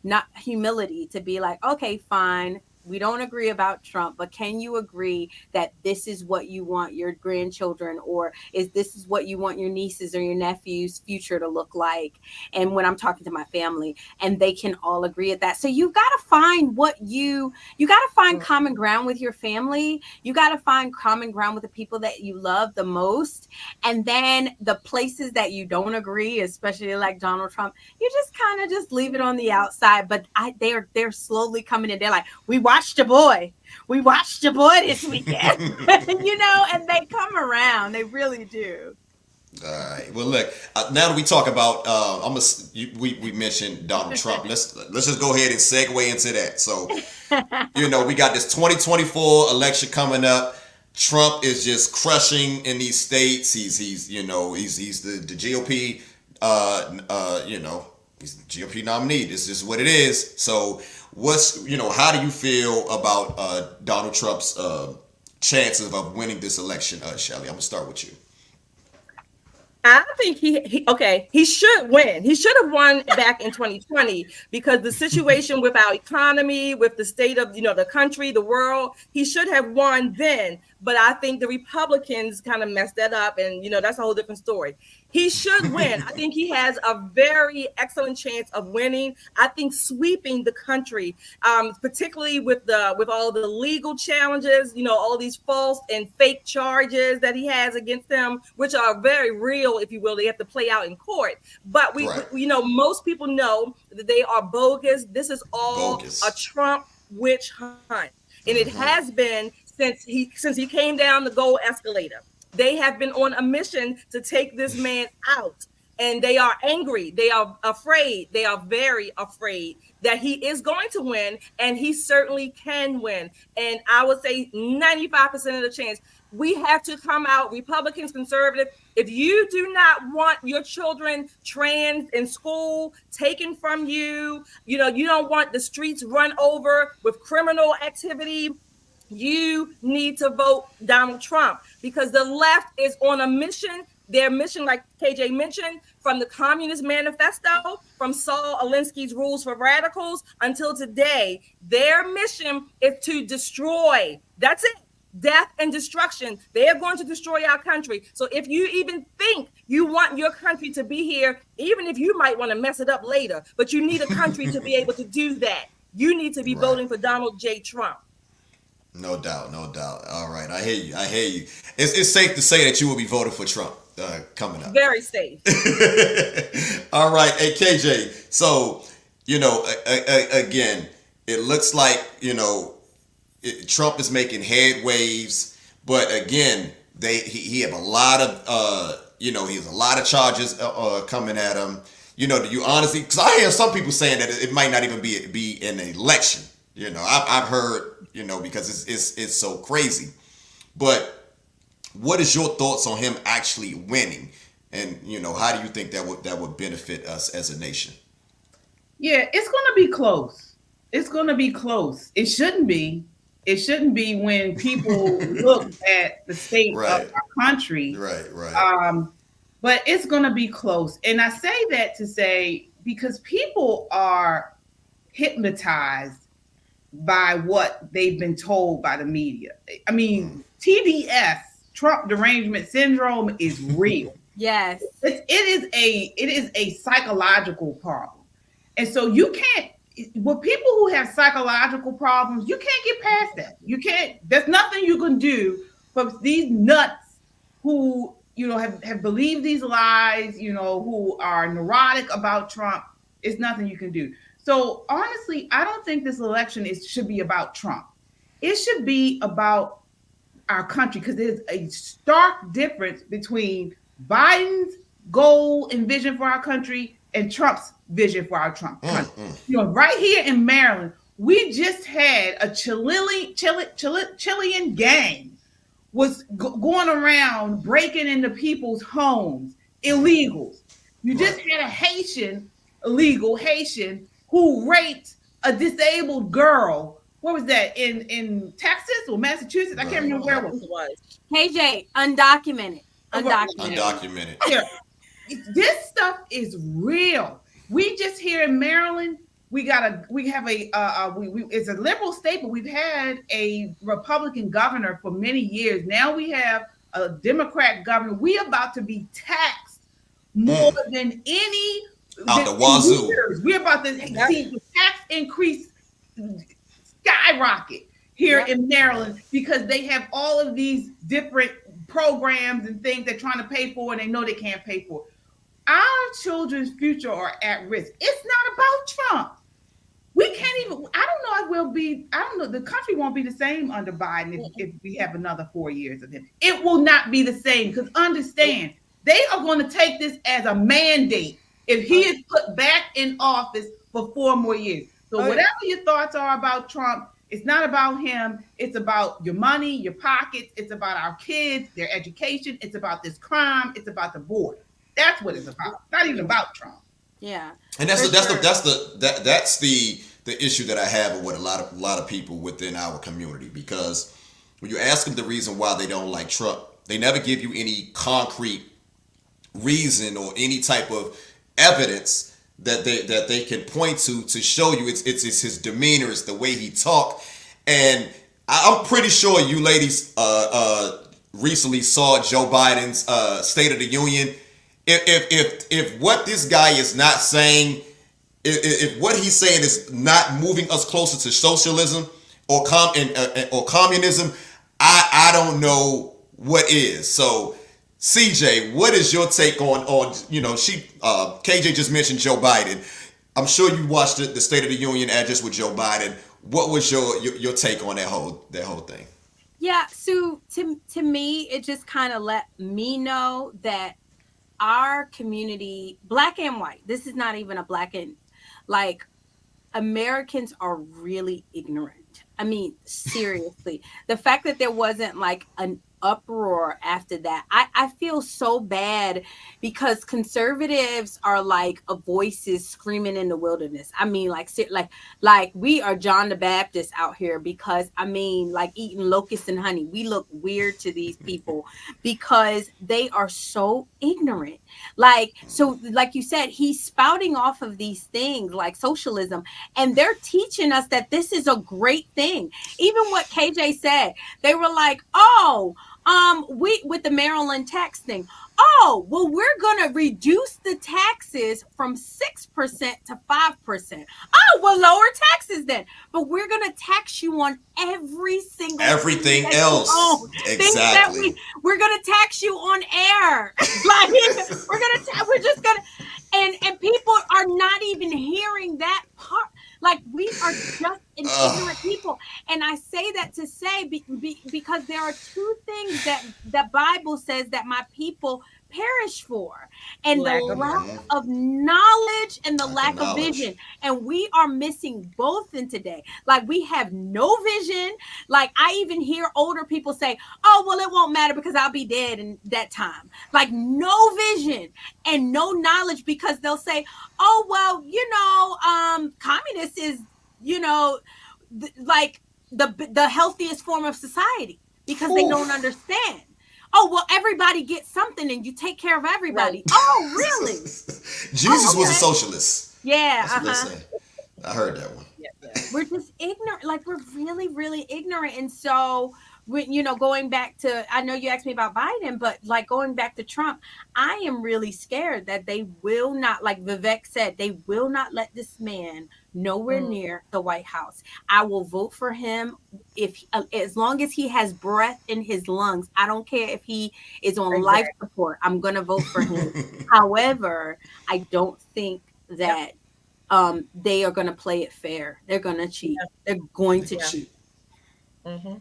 not humility to be like, okay, fine. We don't agree about Trump, but can you agree that this is what you want your grandchildren, or this is what you want your nieces or your nephews' future to look like? And when I'm talking to my family, and they can all agree at that. So you got to find you got to find common ground with your family. You got to find common ground with the people that you love the most. And then the places that you don't agree, especially like Donald Trump, you just kind of just leave it on the outside. But they're slowly coming in. They're like, we watched a boy this weekend. And they come around. They really do. All right. Well, look. Now that we talk about, we mentioned Donald Trump. Let's just go ahead and segue into that. So, we got this 2024 election coming up. Trump is just crushing in these states. He's the GOP. He's the GOP nominee. This is what it is. So, how do you feel about Donald Trump's chances of winning this election, Shelly? I'm gonna start with you. I think he should win. He should have won back in 2020 because the situation with our economy, with the state of, the country, the world, he should have won then. But I think the Republicans kind of messed that up. And, that's a whole different story. He should win. I think he has a very excellent chance of winning. I think sweeping the country, particularly with all the legal challenges, all these false and fake charges that he has against him, which are very real, if you will. They have to play out in court. But most people know that they are bogus. This is all bogus. A Trump witch hunt. And it has been since he came down the gold escalator. They have been on a mission to take this man out. And they are angry. They are afraid. They are very afraid that he is going to win. And he certainly can win. And I would say 95% of the chance. We have to come out, Republicans, conservative. If you do not want your children trans in school, taken from you, you don't want the streets run over with criminal activity, you need to vote Donald Trump because the left is on a mission. Their mission, like KJ mentioned, from the Communist Manifesto, from Saul Alinsky's Rules for Radicals until today, their mission is to destroy. That's it. Death and destruction. They are going to destroy our country. So if you even think you want your country to be here, even if you might want to mess it up later, but you need a country to be able to do that, you need to be voting for Donald J. Trump. No doubt. All right, I hear you. It's safe to say that you will be voting for Trump coming up. Very safe. All right, hey KJ. So again, it looks like Trump is making head waves, but again, he have a lot of he has a lot of charges coming at him. Do you honestly? Because I hear some people saying that it might not even be an election. I've heard because it's so crazy. But what is your thoughts on him actually winning? And how do you think that would benefit us as a nation? Yeah, it's going to be close. It's going to be close. It shouldn't be. It shouldn't be when people look at the state Right. of our country. Right. But it's going to be close. And I say that to say, because people are hypnotized by what they've been told by the media. I mean, TDS, Trump derangement syndrome, is real. Yes. It is a psychological problem. And so you can't, with people who have psychological problems, you can't get past that. You can't, there's nothing you can do for these nuts who, have believed these lies, who are neurotic about Trump. It's nothing you can do. So honestly, I don't think this election should be about Trump. It should be about our country, because there's a stark difference between Biden's goal and vision for our country and Trump's vision for our country. Right here in Maryland, we just had a Chilean gang was going around breaking into people's homes, illegals. You just had a illegal Haitian who raped a disabled girl. What was that, in Texas or Massachusetts? I can't remember where it was. KJ, undocumented. Yeah. This stuff is real. We just here in Maryland, it's a liberal state, but we've had a Republican governor for many years. Now we have a Democrat governor. We about to be taxed more than any out the wazoo. We're about to see the tax increase skyrocket here in Maryland, because they have all of these different programs and things they're trying to pay for, and they know they can't pay for. Our children's future are at risk. It's not about Trump. We can't even, I don't know, the country won't be the same under Biden if we have another 4 years of him. It will not be the same, because understand, they are going to take this as a mandate if he is put back in office for 4 more years. So whatever your thoughts are about Trump, it's not about him. It's about your money, your pockets. It's about our kids, their education. It's about this crime. It's about the border. That's what it's about. It's not even about Trump. Yeah. And that's the issue that I have with a lot of people within our community, because when you ask them the reason why they don't like Trump, they never give you any concrete reason or any type of evidence that they can point to show you it's his demeanor, it's the way he talk. And I'm pretty sure you ladies recently saw Joe Biden's State of the Union. If what this guy is not saying, if what he's saying is not moving us closer to socialism or communism, I don't know what is. So CJ, what is your take on KJ just mentioned Joe Biden. I'm sure you watched the State of the Union address with Joe Biden. What was your take on that whole thing? Yeah, so to me, it just kind of let me know that our community, black and white, this is not even a black and, Americans are really ignorant. I mean, seriously, the fact that there wasn't an uproar after that, I feel so bad, because conservatives are like a voices screaming in the wilderness. I mean, like we are John the Baptist out here, because eating locusts and honey. We look weird to these people because they are so ignorant. So like you said, he's spouting off of these things like socialism, and they're teaching us that this is a great thing. Even what KJ said, they were like, with the Maryland tax thing. Oh, well, we're going to reduce the taxes from 6% to 5%. Oh, well, lower taxes then. But we're going to tax you on everything else. Exactly. We're going to tax you on air. We're just going to, and people are not even hearing that part. We are just an ignorant people. And I say that Bible says that my people perish for. And the Lack of lack Mhm. of knowledge and the Lack of lack of knowledge. vision. And we are missing both in today. Like we have no vision. Like I even hear older people say, oh, well, it won't matter because I'll be dead in that time. Like no vision and no knowledge because they'll say, oh, well, communist is, you know, like the healthiest form of society because they don't Oof. understand. Oh, well, everybody gets something and you take care of right. everybody. Oh, really? Jesus Oh, was a okay. socialist. Yeah, That's what they uh-huh. say. I heard that one. Yeah, yeah. We're just ignorant. Like we're really, really ignorant. And so going back to, I know you asked me about Biden, but like going back to Trump, I am really scared that they will not, like Vivek said, they will not let this man nowhere Mm, near the White House. I will vote for him as long as he has breath in his lungs. I don't care if he is on life exactly. support. I'm going to vote for him. However, I don't think Yep. that they are going to play it fair. They're going to cheat. Yeah. They're going to Nigga, Yeah. shit. cheat. Hmm.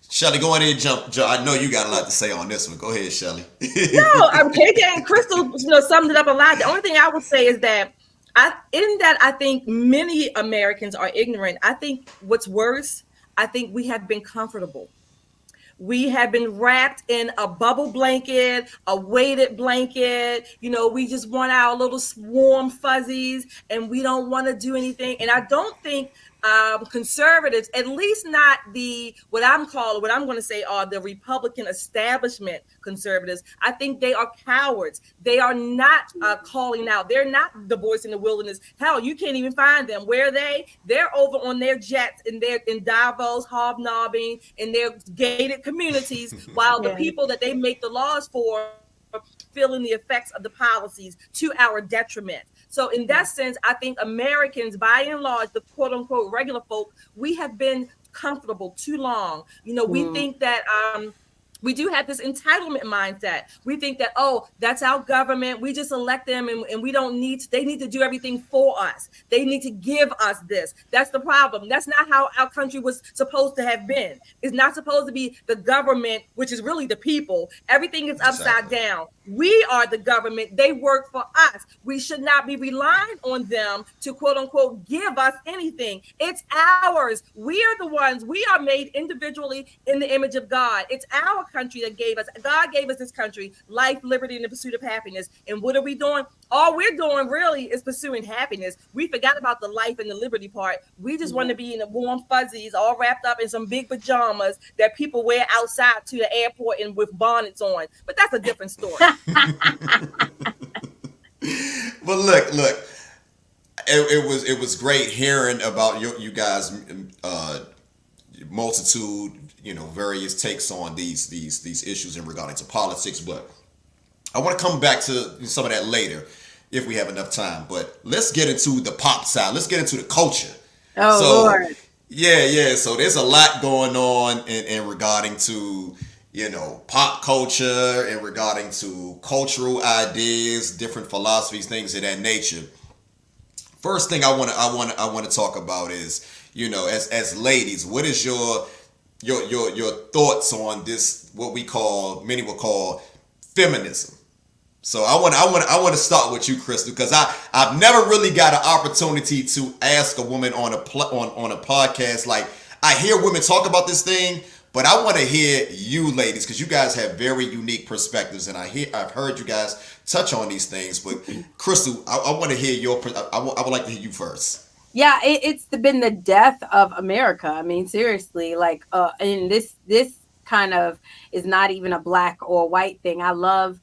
Shelly, go ahead and jump. I know you got a lot to say on this one. Go ahead, Shelly. No, KJ and Crystal, summed it up a lot. The only thing I would say is that I think many Americans are ignorant. I think what's worse, I think we have been comfortable. We have been wrapped in a bubble blanket, a weighted blanket. We just want our little warm fuzzies and we don't want to do anything. And I don't think conservatives, at least not what I'm going to say are the Republican establishment conservatives. I think they are cowards. They are not calling out. They're not the voice in the wilderness. Hell, you can't even find them. Where are they? They're over on their jets and they're in Davos, hobnobbing in their gated communities, while the Yeah. people that they make the laws for feeling the effects of the policies to our detriment. So in that sense, I think Americans, by and large, the quote unquote regular folk, we have been comfortable too long. We Mm. think that we do have this entitlement mindset. We think that, oh, that's our government. We just elect them and we don't they need to do everything for us. They need to give us this. That's the problem. That's not how our country was supposed to have been. It's not supposed to be the government, which is really the people. Everything is upside Exactly. down. We are the government. They work for us. We should not be relying on them to quote unquote give us anything. It's ours. We are the ones. We are made individually in the image of God. It's our country that gave us. God gave us this country, life, liberty, and the pursuit of happiness. And what are we doing? All we're doing really is pursuing happiness. We forgot about the life and the liberty part. We just want to be in the warm fuzzies, all wrapped up in some big pajamas that people wear outside to the airport and with bonnets on. But that's a different story. But look, it was great hearing about you guys multitude, various takes on these issues in regarding to politics. But I want to come back to some of that later if we have enough time. But let's get into the pop side. Let's get into the culture. Oh, So Lord. yeah. So there's a lot going on in regarding to pop culture and regarding to cultural ideas, different philosophies, things of that nature. First thing I want to talk about is as ladies, what is your thoughts on this? What many will call feminism. So I want to start with you, Crystal, because I've never really got an opportunity to ask a woman on a podcast. Like I hear women talk about this thing, but I want to hear you ladies because you guys have very unique perspectives, and I've heard you guys touch on these things. But Crystal, I want to hear I would like to hear you first. Yeah, it's been the death of America. I mean, seriously, like, and this kind of is not even a black or white thing. I love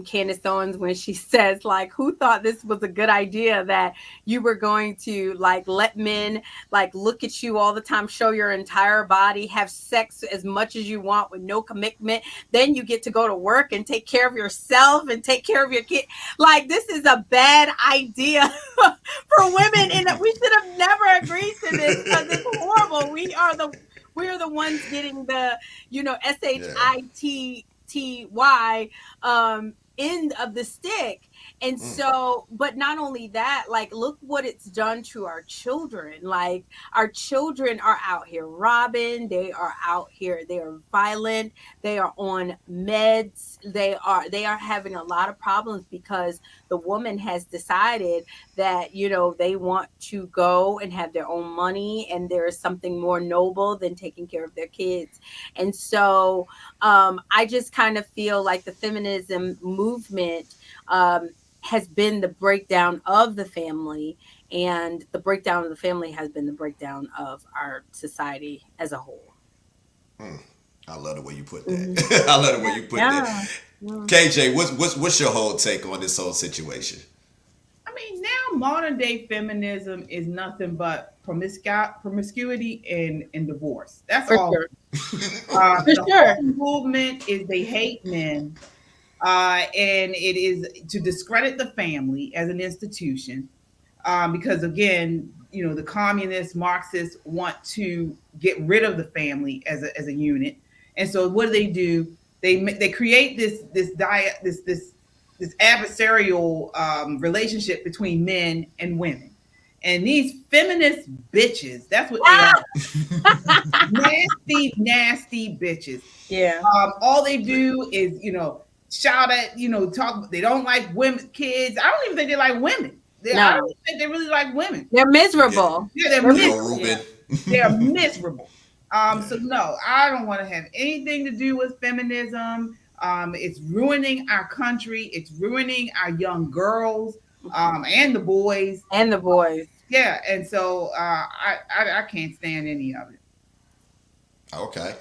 Candace Owens when she says, like, who thought this was a good idea that you were going to like let men like look at you all the time, show your entire body, have sex as much as you want with no commitment. Then you get to go to work and take care of yourself and take care of your kid. Like, this is a bad idea for women, and we should have never agreed to this because it's horrible. We are the ones getting the SHITTY end of the stick. And so, but not only that, like, look what it's done to our children. Like, our children are out here robbing, they are out here, they are violent, they are on meds, they are having a lot of problems because the woman has decided that, they want to go and have their own money, and there is something more noble than taking care of their kids. And so, I just kind of feel like the feminism movement, has been the breakdown of the family, and the breakdown of the family has been the breakdown of our society as a whole. I love the way you put Mhm. that. I love the way you put that. Yeah. Mm. KJ, what's your whole take on this whole situation? I mean, now modern day feminism is nothing but promiscuity and divorce. That's For all. sure. For The sure. whole movement is they hate men, and it is to discredit the family as an institution. Because again, the communists, Marxists want to get rid of the family as a unit, and so what do? They create this diet this adversarial relationship between men and women, and these feminist bitches. That's what they are. Nasty, nasty bitches. Yeah. All they do is, shout at, talk. They don't like women, kids. I don't even think they like women. I don't No, even think they really like women. they're Yeah. miserable. Yeah, they're They're Lil miserable. Ruben. They're miserable. So no, I don't want to have anything to do with feminism. It's ruining our country. It's ruining our young girls, and the boys. And the boys. Yeah, and so I can't stand any of it. Okay.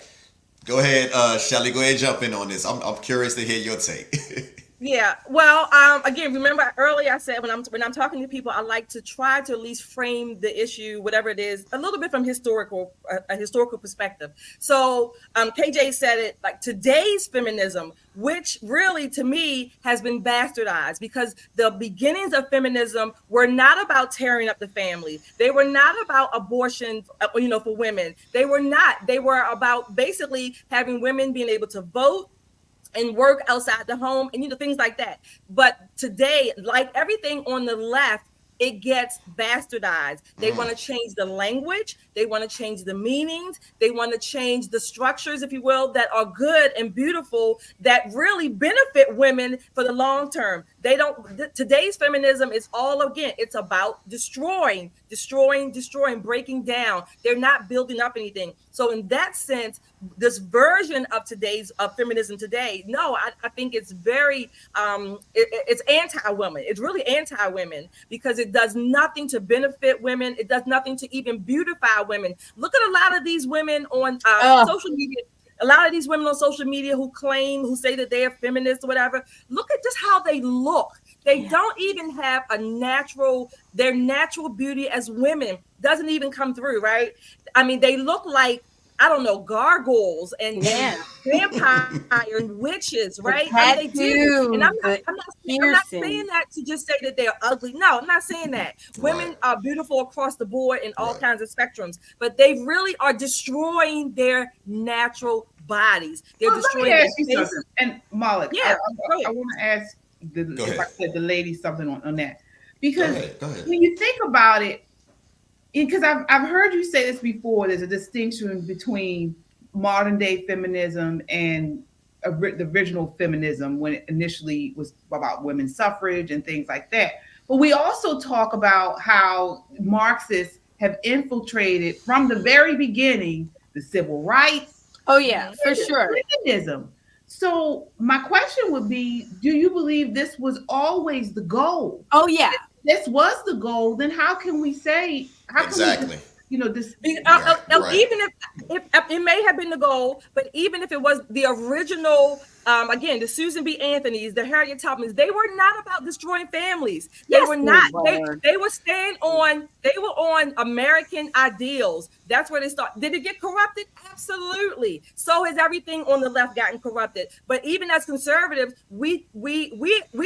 Go ahead, Shelly. Go ahead and jump in on this. I'm curious to hear your take. Yeah. Well, again, remember earlier I said when I'm talking to people, I like to try to at least frame the issue, whatever it is, a little bit from a historical perspective. So, KJ said it, like today's feminism, which really to me has been bastardized, because the beginnings of feminism were not about tearing up the family. They were not about abortion, for women. They were not. They were about basically having women being able to vote and work outside the home, and things like that. But today, like everything on the left, it gets bastardized. They want to change the language, they want to change the meanings, they want to change the structures, if you will, that are good and beautiful, that really benefit women for the long term. They don't. Today's feminism is all, again, it's about destroying, breaking down. They're not building up anything. So in that sense, this version of today's of feminism today, no, I think it's very it's anti-women. It's really anti-women, because it does nothing to benefit women. It does nothing to even beautify women. Look at a lot of these women on social media. A lot of these women on social media who say that they are feminists or whatever. Look at just how they look. They don't even have their natural beauty as women doesn't even come through, right? I mean, they look like, I don't know, gargoyles and vampires and witches, right? I mean, they do. And I'm not saying that to just say that they're ugly. No, I'm not saying that. Women are beautiful across the board in all kinds of spectrums, but they really are destroying their natural bodies. They're destroying let me their ask you something. And Malik, Yeah, I want to ask if I said the lady something on that. Because Go ahead. when you think about it, because I've heard you say this before, there's a distinction between modern day feminism and the original feminism, when it initially was about women's suffrage and things like that. But we also talk about how Marxists have infiltrated from the very beginning the civil rights. Oh yeah, for sure. Feminism. So my question would be, do you believe this was always the goal? Oh yeah. This was the goal, then how can we say Exactly. This even if it may have been the goal, but even if it was the original, again, the Susan B. Anthony's, the Harriet Tubmans, they were not about destroying families. They were not. They were on American ideals. That's where they start. Did it get corrupted? Absolutely. So has everything on the left gotten corrupted. But even as conservatives, we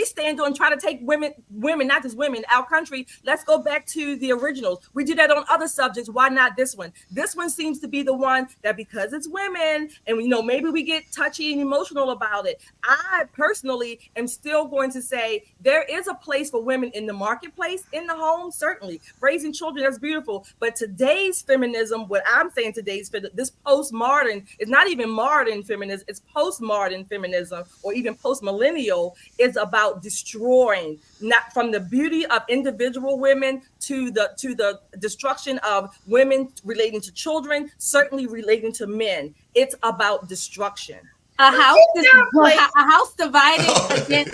stand on trying to take women, not just women, our country. Let's go back to the originals. We do that on other subjects. Why not this one? This one seems to be the one that, because it's women, and maybe we get touchy and emotional about about it. I personally am still going to say there is a place for women in the marketplace, in the home, certainly. Raising children, that's beautiful. But today's feminism, what I'm saying this postmodern, it's not even modern feminism, it's postmodern feminism, or even post-millennial, is about destroying, not from the beauty of individual women to the destruction of women relating to children, certainly relating to men. It's about destruction. A house, a house divided against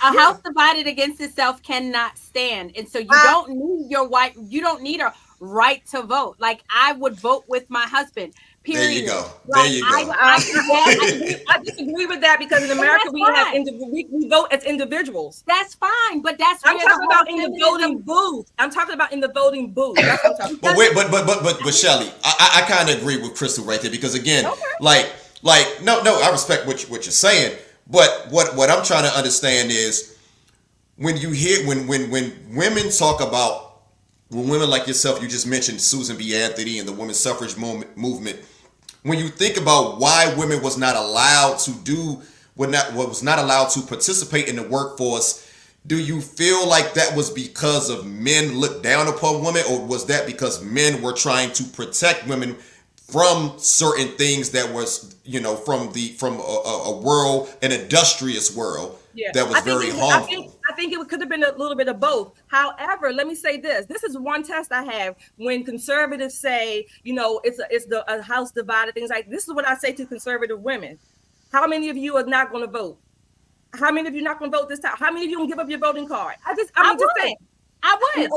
a house divided against itself cannot stand. And so you don't need your wife, you don't need a right to vote. Like, I would vote with my husband. Period. There you go. Like, There you go. I disagree with that, because in America we vote as individuals. That's fine, but that's I'm talking about in the voting booth. I'm talking about in the voting booth. That's what I'm talking about. But Shelly, I kind of agree with Crystal right there, because again, like no, I respect what you're saying, but what I'm trying to understand is when you hear when women talk about, when women like yourself, you just mentioned Susan B. Anthony and the women's suffrage movement. When you think about why women was not allowed to was not allowed to participate in the workforce, do you feel like that was because of men looked down upon women, or was that because men were trying to protect women from certain things that was, from a world, an industrious world, that was very harmful? I think it could have been a little bit of both. However, let me say this. This is one test I have when conservatives say, it's a house divided, things like this. Is what I say to conservative women. How many of you are not going to vote? How many of you not going to vote this time? How many of you going to give up your voting card? Just saying. I would.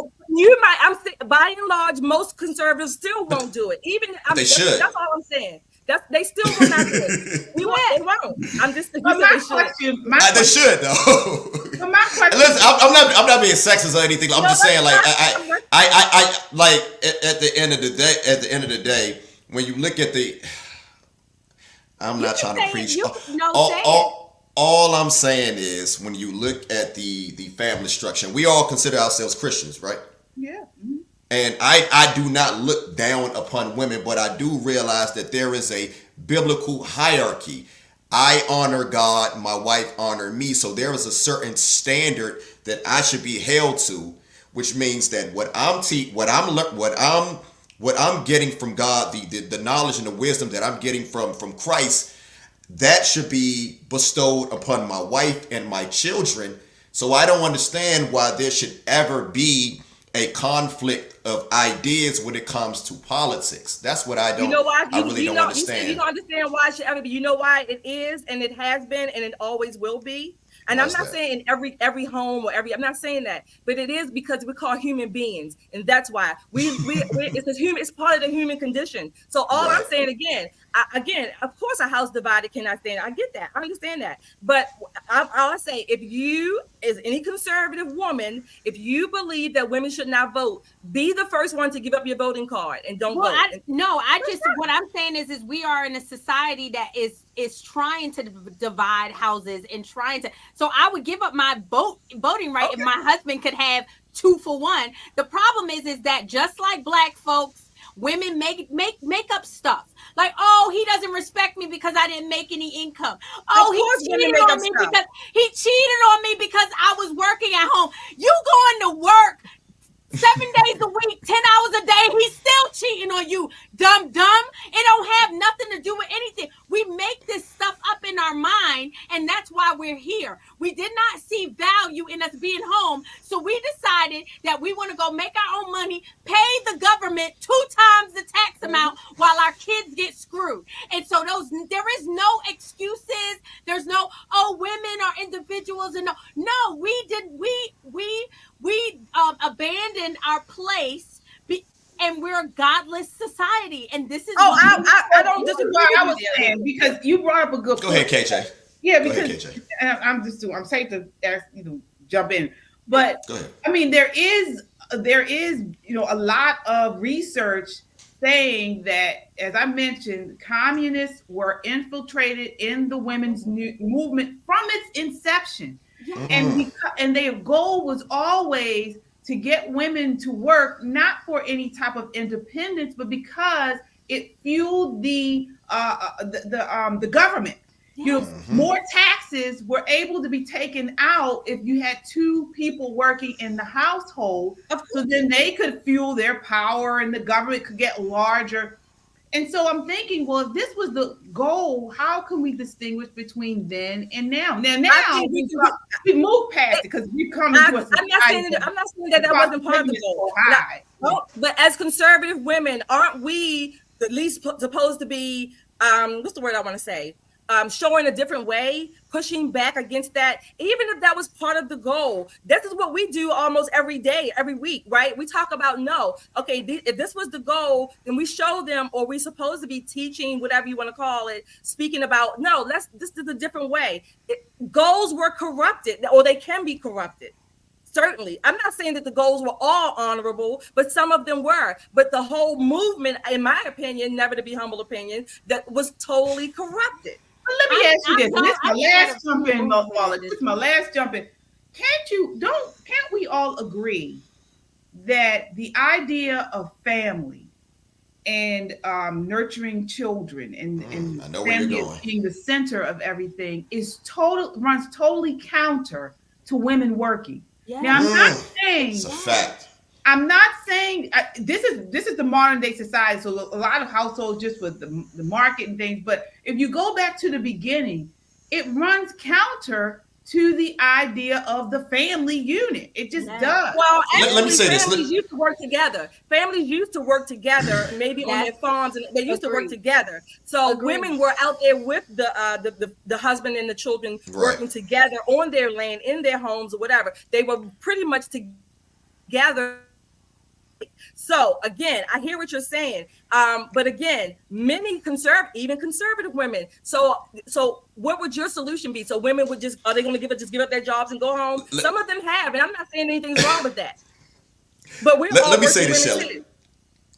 By and large, most conservatiors still won't do it. They should. That's all I'm saying. They still will not do it. They won't. I'm just. But they should though. But my question. Listen, I'm not being sexist or anything. I'm just saying, like, I like at the end of the day, when you look at I'm not trying to preach. All I'm saying is, when you look at the family structure, we all consider ourselves Christians, right? Yeah. Mm-hmm. And I do not look down upon women, but I do realize that there is a biblical hierarchy. I honor God, my wife honor me. So there is a certain standard that I should be held to, which means that what I'm getting from God, the knowledge and the wisdom that I'm getting from Christ, that should be bestowed upon my wife and my children. So I don't understand why there should ever be a conflict of ideas when it comes to politics. That's what I don't. You know why? I really don't understand. You don't understand why it should ever be. You know why it is, and it has been, and it always will be. And I'm not saying in every home or I'm not saying that, but it is because we're called human beings, and that's why it's part of the human condition. So all I'm saying again, of course, a house divided cannot stand. I get that, I understand that, but I say, if you, as any conservative woman, if you believe that women should not vote, be the first one to give up your voting card and don't vote. What I'm saying is we are in a society that is trying to divide houses and trying to. So I would give up my voting right if my husband could have 2 for 1. The problem is that just like black folks, women make up stuff like, oh, he doesn't respect me because I didn't make any income. Oh, he cheated on me because I was working at home. You going to work 7 days a week, 10 hours a day, he's still cheating on you, dumb. It don't have nothing to do with anything. We make this stuff up in our mind, and that's why we're here. We did not see value in us being home, so we decided that we want to go make our own money, pay the government 2 times the tax amount while our kids get screwed. And so there is no excuses. There's no, women are individuals, and no, we abandoned our place, and we're a godless society. And this is I don't disagree. I was saying, because you brought up a good point. Go ahead, KJ. Yeah, because I'm safe to ask you to jump in, but I mean, there is a lot of research saying that, as I mentioned, communists were infiltrated in the women's movement from its inception. And their goal was always to get women to work, not for any type of independence, but because it fueled the government. More taxes were able to be taken out if you had two people working in the household. So then they could fuel their power and the government could get larger. And so I'm thinking, well, if this was the goal, how can we distinguish between then and now? Now we move past it because we come into a society. I'm not saying that wasn't part of the goal. But as conservative women, aren't we at least supposed to be, what's the word I want to say? Showing a different way, pushing back against that, even if that was part of the goal. This is what we do almost every day, every week, right? We talk about if this was the goal, then we show them, or we're supposed to be teaching, whatever you want to call it, speaking about, this is a different way. Goals were corrupted, or they can be corrupted. Certainly. I'm not saying that the goals were all honorable, but some of them were. But the whole movement, in my opinion, never to be humble opinion, that was totally corrupted. Let me ask you this. And this is my last jump in, Wallace. This is my last jump in. Can't we all agree that the idea of family and nurturing children and family as being the center of everything runs totally counter to women working? Yeah. Now, I'm not saying it's a fact. I'm not saying this is the modern day society. So a lot of households just with the market and things. But if you go back to the beginning, it runs counter to the idea of the family unit. It just does. Well, actually, let me say this. Families used to work together. Families used to work together, maybe on their farms, and they used to work together. So women were out there with the husband and the children working together on their land, in their homes, or whatever. They were pretty much together. So again, I hear what you're saying, but again, many even conservative women. So what would your solution be? So women would are they going to just give up their jobs and go home? Some of them have, and I'm not saying anything's wrong with that. But let me say this, Shelly.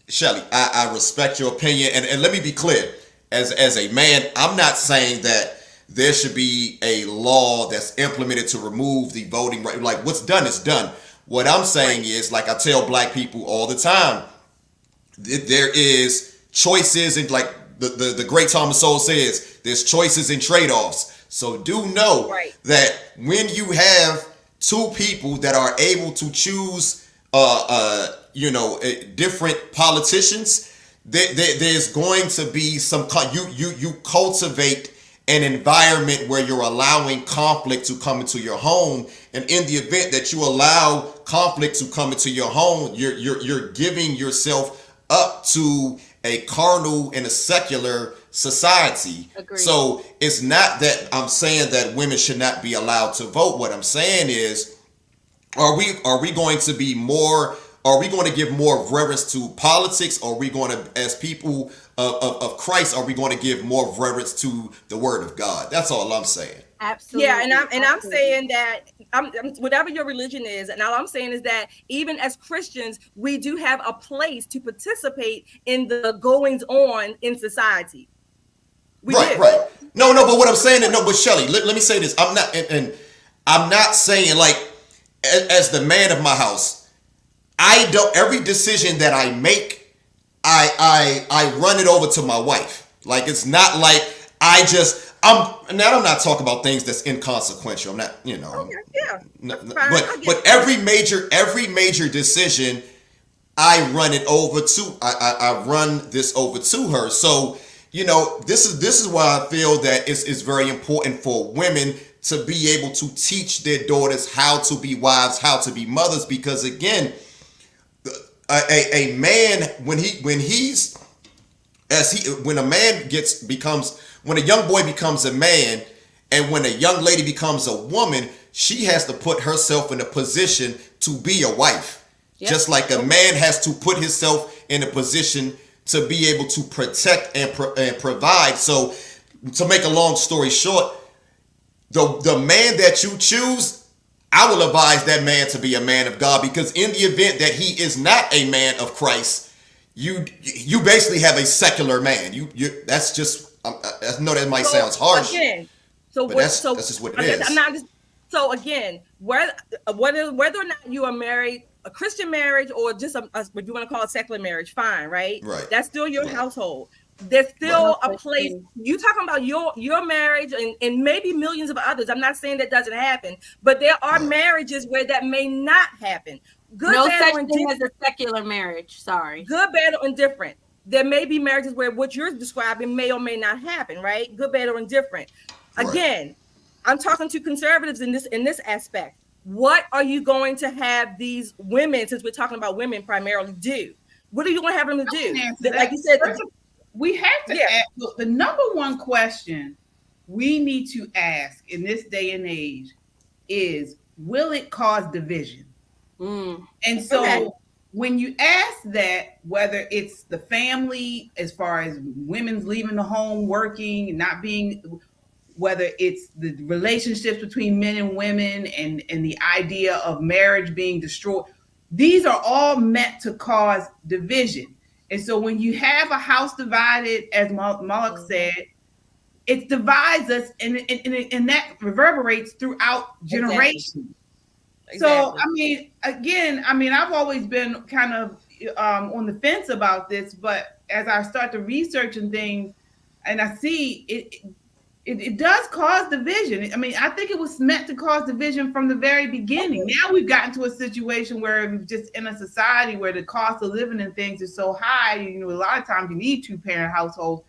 Shelly, I respect your opinion, and let me be clear. As a man, I'm not saying that there should be a law that's implemented to remove the voting right. Like, what's done is done. What I'm saying is, like I tell black people all the time, there is choices, and like the great Thomas Sowell says, there's choices and trade-offs. So do know that when you have two people that are able to choose, different politicians, there's going to be some you cultivate an environment where you're allowing conflict to come into your home, and in the event that you allow conflict to come into your home, you're giving yourself up to a carnal and a secular society. Agreed. So it's not that I'm saying that women should not be allowed to vote. What I'm saying is, are we going to be more? Are we going to give more reverence to politics? Or are we going to, as people of Christ, are we going to give more reverence to the Word of God? That's all I'm saying. Absolutely. Yeah, I'm saying that whatever your religion is, and all I'm saying is that even as Christians, we do have a place to participate in the goings on in society. Right. No, but what I'm saying, but Shelly, let me say this. I'm not, and I'm not saying, like, as the man of my house, every decision that I make, I run it over to my wife. Like, it's not like I'm not talking about things that's inconsequential. I'm not, but every major decision, I run it over to, I run this over to her. So, this is why I feel that it's very important for women to be able to teach their daughters how to be wives, how to be mothers, because again, a man when a young boy becomes a man, and when a young lady becomes a woman, she has to put herself in a position to be a wife. Yep. Just like a man has to put himself in a position to be able to protect and provide. So, to make a long story short, the man that you choose, I will advise that man to be a man of God, because in the event that he is not a man of Christ, you basically have a secular man. That's just, I know that might sound harsh. Again, that's just what it is. So again, whether or not you are married, a Christian marriage or just if you want to call it secular marriage, fine, right? Right. That's still your household. there's Right. still a place. You talking about your marriage and maybe millions of others. I'm not saying that doesn't happen, but there are Right. marriages where that may not happen. Good, No bad, such or thing indifferent. as a secular marriage. Sorry. Good, bad, or indifferent. There may be marriages where what you're describing may or may not happen, right? Good, bad, or indifferent. Right. Again, I'm talking to conservatives in this aspect. What are you going to have these women, since we're talking about women primarily, do? What are you going to have them to I can do? answer Like that. you said, First, we have to yeah, ask, look, the number one question we need to ask in this day and age is, will it cause division? Mm. And so okay, when you ask that, whether it's the family, as far as women's leaving the home, working, and not being, whether it's the relationships between men and women, and the idea of marriage being destroyed, these are all meant to cause division. And so when you have a house divided, as Moloch said, it divides us, and that reverberates throughout exactly, generations. So, exactly. I mean, again, I mean, I've always been kind of on the fence about this, but as I start to research and things, and I see it does cause division. I mean, I think it was meant to cause division from the very beginning. Now we've gotten to a situation where we're just in a society where the cost of living and things is so high. You know, a lot of times you need two-parent households,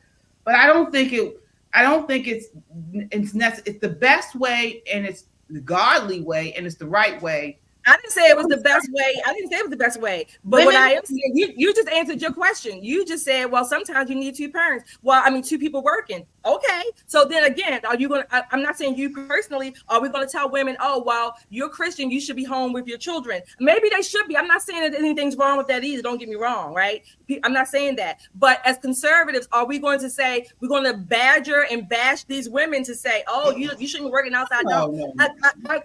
but I don't think it. I don't think it's the best way, and it's the godly way, and it's the right way. I didn't say it was the best way. I didn't say it was the best way. But what Women, I am saying, you just answered your question. You just said, well, sometimes you need two parents. Well, I mean, two people working. Okay. So then again, are you going to, I'm not saying you personally, are we going to tell women, oh, well, you're Christian, you should be home with your children? Maybe they should be. I'm not saying that anything's wrong with that either. Don't get me wrong, right? I'm not saying that. But as conservatives, are we going to say, we're going to badger and bash these women to say, oh, you shouldn't be working outside? no, No. no,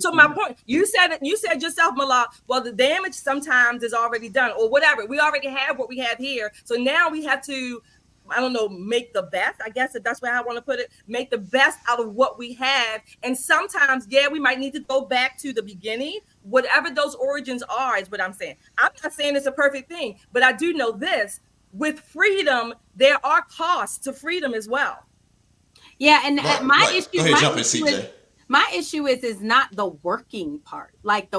So my point, you said yourself, Malak, well, the damage sometimes is already done or whatever. We already have what we have here. So now we have to, I don't know, make the best, I guess, if that's where I want to put it, make the best out of what we have. And sometimes, yeah, we might need to go back to the beginning, whatever those origins are, is what I'm saying. I'm not saying it's a perfect thing, but I do know this: with freedom, there are costs to freedom as well. Yeah, and Right. my Right. Go issue, ahead, my jump in, issue is CJ. my issue is not the working part. Like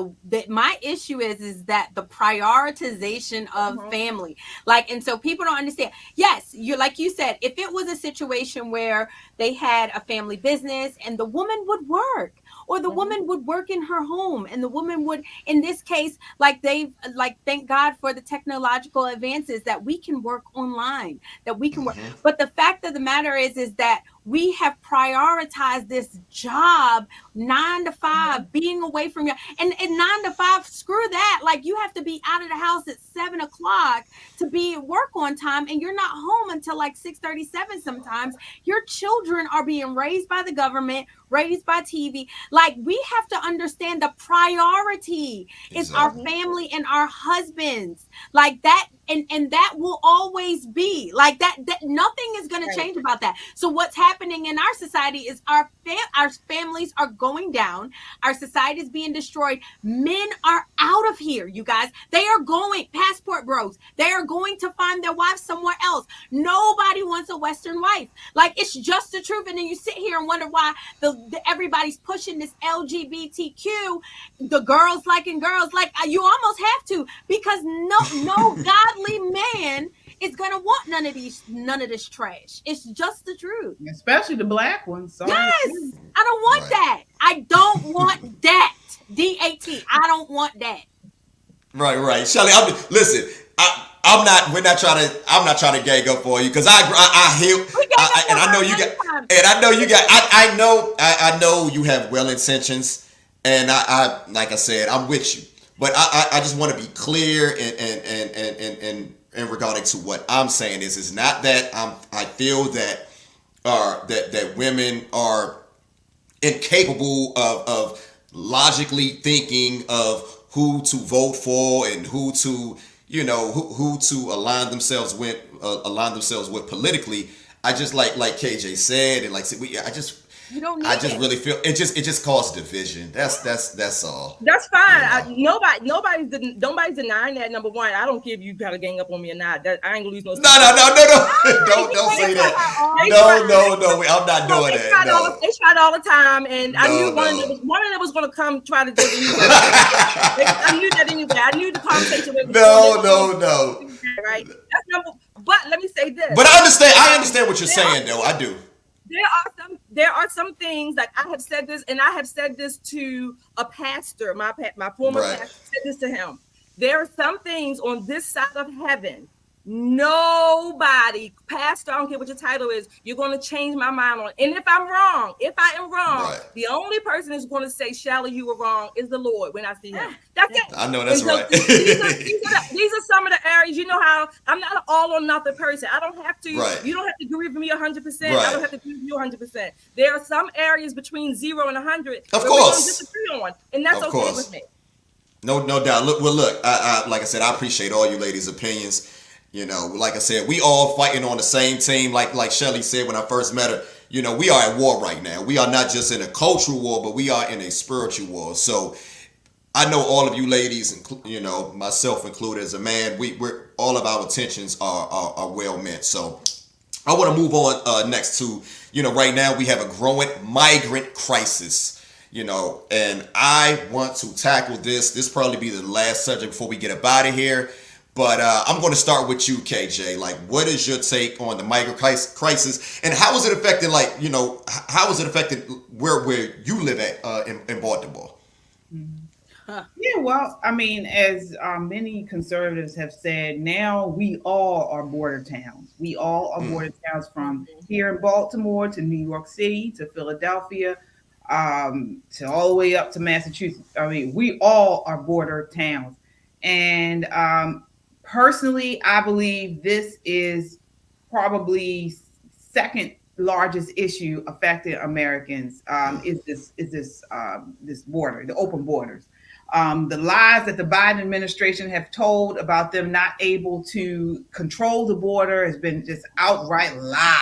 my issue is that the prioritization of family. Like, and so people don't understand. Yes, you, like you said, if it was a situation where they had a family business and the woman would work, or the woman would work in her home, and the woman would, in this case, thank God for the technological advances that we can work online, that we can work. But the fact of the matter is that we have prioritized this job, 9 to 5, being away from your, and 9 to 5, screw that. Like, you have to be out of the house at 7 o'clock to be at work on time, and you're not home until like 6:37 sometimes. Your children are being raised by the government, raised by TV. Like, we have to understand the priority is our Exactly. family and our husbands. Like that, and that will always be like that nothing is going to change about that. So what's happening in our society is our families are going down, our society is being destroyed, men are out of here, you guys. They are going, passport bros, they are going to find their wives somewhere else. Nobody wants a Western wife. Like, it's just the truth. And then you sit here and wonder why everybody's pushing this LGBTQ, the girls liking girls. Like, you almost have to, because no godly man is gonna want none of this trash. It's just the truth. especially the black ones. Sorry. Yes, I don't want Right. that. I don't want that. DAT. I don't want that. Right, right. Shelly, listen. I'm not. We're not trying to. I'm not trying to gang up for you because I hear. We got that And I know for you got. another time. And I know you got. I know you have well intentions, and I like I said, I'm with you. But I just want to be clear in regarding to what I'm saying is not that I feel that that women are incapable of logically thinking of who to vote for and who to who to align themselves with politically. I just like KJ said, and like I just You don't I need just it. really feel it just caused division. That's all. That's fine. You know. Nobody's denying that. Number one, I don't care if you gotta gang up on me or not. That I ain't gonna lose no No, sleep. no, no, no, no. They Don't be say waiting for that. her all They the No, try. no, time. no. I'm not No, doing that. No. they tried all the time, and I No, knew no. one of them was gonna come try to do it. I knew that anyway. I knew the conversation was No, going. no, no. Right. That's number. But let me say this. But I understand what you're saying though. I do. There are some things, like I have said this, and I have said this to a pastor, my former Right. pastor, said this to him. There are some things on this side of heaven, nobody, pastor, I don't care what your title is, you're going to change my mind on. And if I am wrong, Right. the only person who's going to say, Shelly, you were wrong, is the Lord when I see him. That's it. I know that's And so right. these are some of the areas, you know how I'm not an all or nothing person. I don't have to, Right. you don't have to agree with me 100%. I Right. don't have to agree with you 100%. There are some areas between 0 and 100 Of where we're going to course. disagree on, and that's Of okay course. with me. No doubt. Look. I like I said, I appreciate all you ladies' opinions. You know, like I said, we all fighting on the same team. Like Shelly said when I first met her. You know, we are at war right now. We are not just in a cultural war, but we are in a spiritual war. So I know all of you ladies, you know, myself included as a man, we're all of our intentions are well meant. So I want to move on next to, you know, right now we have a growing migrant crisis. You know, and I want to tackle this. This probably be the last subject before we get up out of here. But I'm going to start with you, KJ. Like, what is your take on the migrant crisis, and how is it affecting, like, you know, how is it affecting where you live at in Baltimore? Yeah, well, I mean, as many conservatives have said, now we all are border towns. We all are border towns, from here in Baltimore to New York City to Philadelphia, to all the way up to Massachusetts. I mean, we all are border towns. And personally, I believe this is probably second largest issue affecting Americans, this border, the open borders. The lies that the Biden administration have told about them not able to control the border has been just outright lies.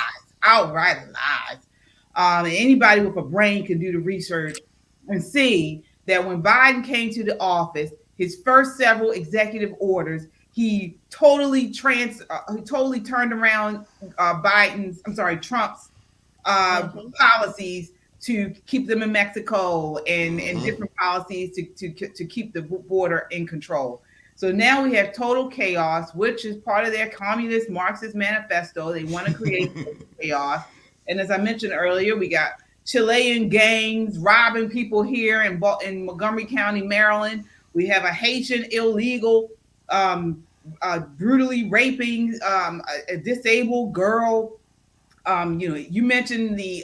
Anybody with a brain can do the research and see that when Biden came to the office, his first several executive orders, he totally turned around Trump's policies to keep them in Mexico, and different policies to keep the border in control. So now we have total chaos, which is part of their communist Marxist manifesto. They want to create chaos. And as I mentioned earlier, we got Chilean gangs robbing people here in Montgomery County, Maryland. We have a Haitian illegal brutally raping a disabled girl. You mentioned the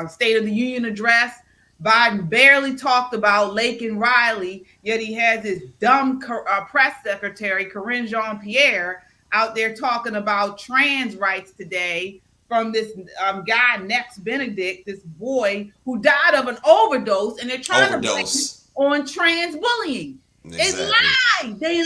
State of the Union address. Biden barely talked about Lake and Riley, yet he has his dumb press secretary, Karine Jean-Pierre, out there talking about trans rights today from this guy, Next Benedict, this boy who died of an overdose, and they're trying to blame on trans bullying. Exactly. They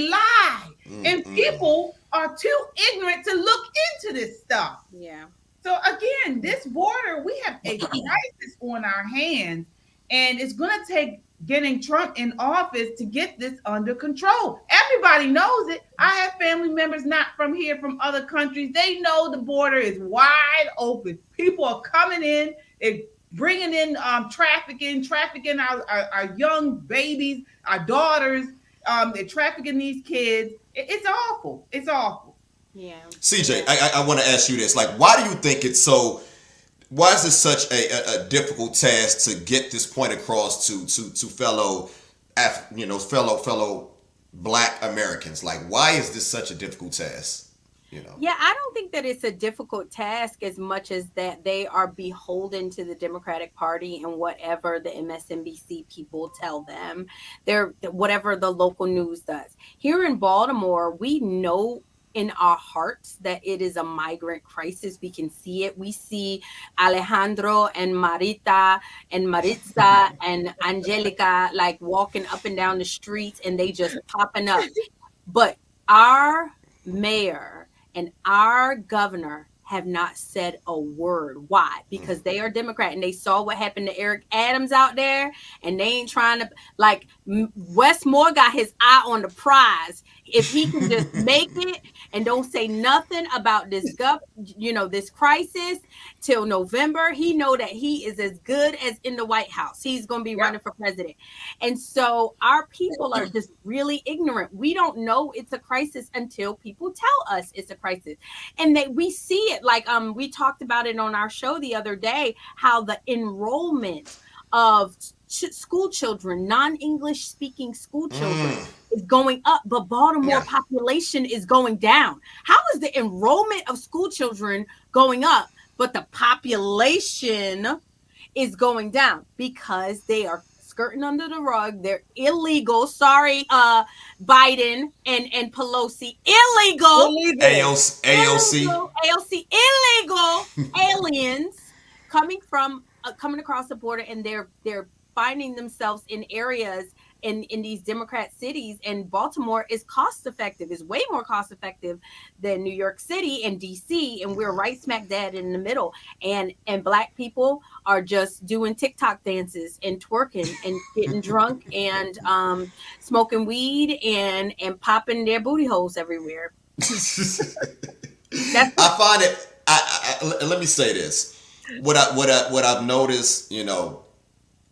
lie. And people are too ignorant to look into this stuff. Yeah. So again, this border, we have a crisis on our hands, and it's going to take getting Trump in office to get this under control. Everybody knows it. I have family members not from here, from other countries. They know the border is wide open. People are coming in, they're bringing in trafficking our young babies, our daughters. They're trafficking these kids. It's awful. It's awful. Yeah. CJ, I want to ask you this. Like, why do you think it's so? Why is it such a difficult task to get this point across to fellow Black Americans? Like, why is this such a difficult task? You know? Yeah, I don't think that it's a difficult task as much as that they are beholden to the Democratic Party and whatever the MSNBC people tell them. They're whatever the local news does. Here in Baltimore, we know in our hearts that it is a migrant crisis. We can see it. We see Alejandro and Marita and Maritza and Angelica like walking up and down the streets, and they just popping up. But our mayor and our governor have not said a word. Why? Because they are Democrat and they saw what happened to Eric Adams out there, and they ain't trying to, like, Wes Moore got his eye on the prize. If he can just make it and don't say nothing about this this crisis till November, he know that he is as good as in the White House. He's going to be running for president. And so our people are just really ignorant. We don't know it's a crisis until people tell us it's a crisis. And we see it, like we talked about it on our show the other day, how the enrollment of school children, non-English speaking school children is going up, but Baltimore population is going down. How is the enrollment of school children going up, but the population is going down? Because they are skirting under the rug. They're illegal. Sorry, Biden and Pelosi. Illegal. AOC. Illegal aliens coming across the border, and they're finding themselves in areas in these Democrat cities, and Baltimore is cost effective, is way more cost effective than New York City and DC, and we're right smack dab in the middle. And Black people are just doing TikTok dances and twerking and getting drunk and smoking weed and popping their booty holes everywhere. I find it. Let me say this. What I've noticed,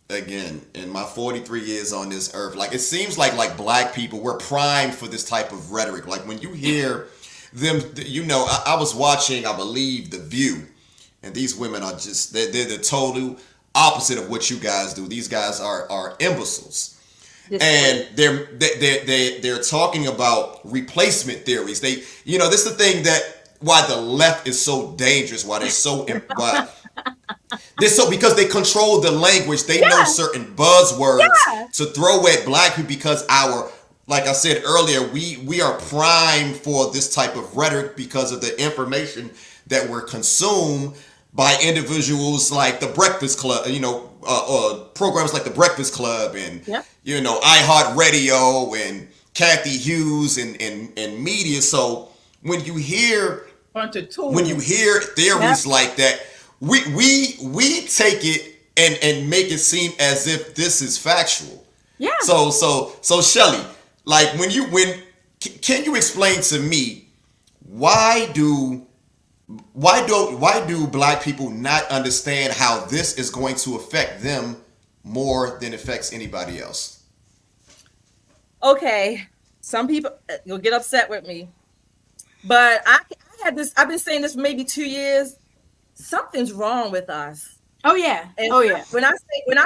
again, in my 43 years on this earth, like, it seems like Black people, we're primed for this type of rhetoric. Like, when you hear them, I was watching, I believe, The View, and these women are just, they're the total opposite of what you guys do. These guys are imbeciles. And they're talking about replacement theories. This is the thing why the left is so dangerous, why they're so because they control the language. They know certain buzzwords to throw at Black people, because like I said earlier, we are primed for this type of rhetoric because of the information that we're consumed by individuals like the Breakfast Club, programs like the Breakfast Club and iHeartRadio and Kathy Hughes and media. So when you hear theories like that, we take it and make it seem as if this is factual. Yeah. So Shelly, like, can you explain to me why do Black people not understand how this is going to affect them more than affects anybody else? Okay, some people you'll get upset with me, but I had this. I've been saying this for maybe 2 years. Something's wrong with us. Oh yeah. And when I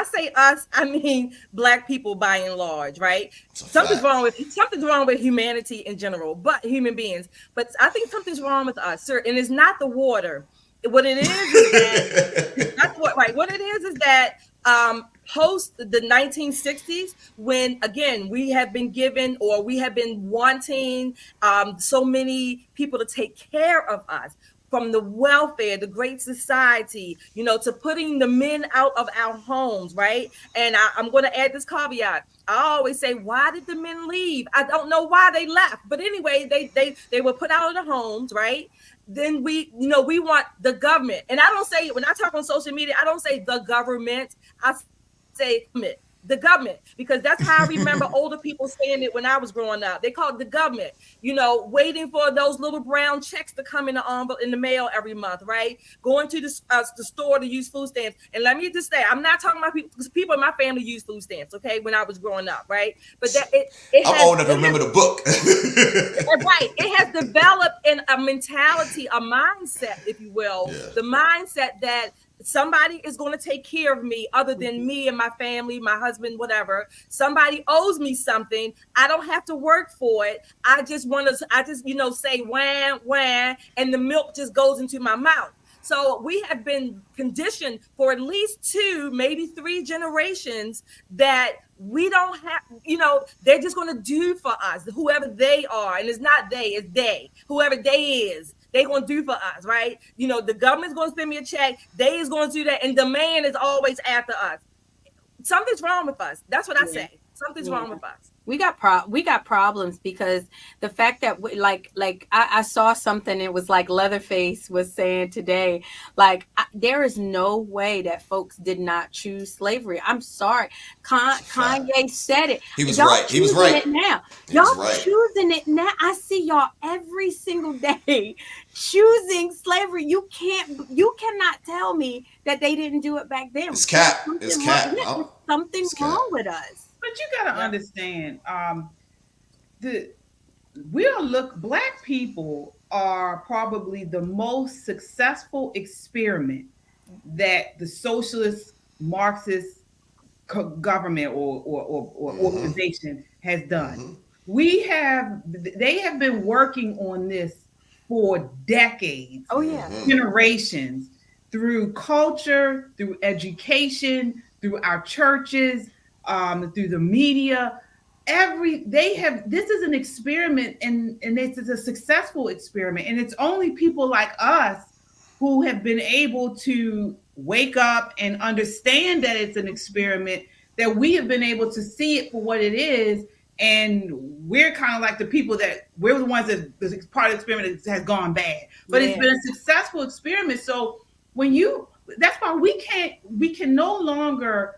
say us, I mean Black people by and large, right? Something's wrong with humanity in general, but human beings. But I think something's wrong with us, sir. And it's not the water. What it is that what it is that post the 1960s, when again we have been given, or we have been wanting so many people to take care of us. From the welfare, the Great Society, to putting the men out of our homes, right? And I'm going to add this caveat. I always say, why did the men leave? I don't know why they left, but anyway, they were put out of the homes, right? Then we want the government, and I don't say, when I talk on social media, I don't say the government. I say the government, because that's how I remember older people saying it when I was growing up. They called it the government, waiting for those little brown checks to come in the mail every month, right? Going to the store to use food stamps. And let me just say, I'm not talking about people, because people in my family use food stamps, okay, when I was growing up, right? But I'm old enough to remember the book. Right. It has developed in a mentality, a mindset, if you will, the mindset that somebody is going to take care of me other than me and my family, my husband, whatever. Somebody owes me something. I don't have to work for it. I just say wham, wham, and the milk just goes into my mouth. So we have been conditioned for at least 2, maybe 3 generations that we don't have, they're just going to do for us, whoever they are. And it's not they, it's they, whoever they is. They're going to do for us, right? The government's going to send me a check. They is going to do that. And the man is always after us. Something's wrong with us. That's what I say. Something's Yeah. wrong with us. We got problems because the fact that I saw something, it was like Leatherface was saying today, like there is no way that folks did not choose slavery. I'm sorry. It's a fact. Kanye said it. He was Y'all right. He was choosing right. it now. He Y'all was right. choosing it now. I see y'all every single day choosing slavery. You cannot tell me that they didn't do it back then. It's There's cap. It's something wrong. cap. Yeah, there's something It's cap. wrong with us. But you got to Yeah. understand, the black people are probably the most successful experiment that the socialist Marxist government or Mm-hmm. organization has done. Mm-hmm. They have been working on this for decades, Oh yeah. Mm-hmm. generations, through culture, through education, through our churches, through the media. They have this is an experiment, and it's a successful experiment, and it's only people like us who have been able to wake up and understand that it's an experiment, that we have been able to see it for what it is. And we're kind of like the people that we're the ones that the part of the experiment has gone bad, but it's Yeah. been a successful experiment. So when you that's why we can no longer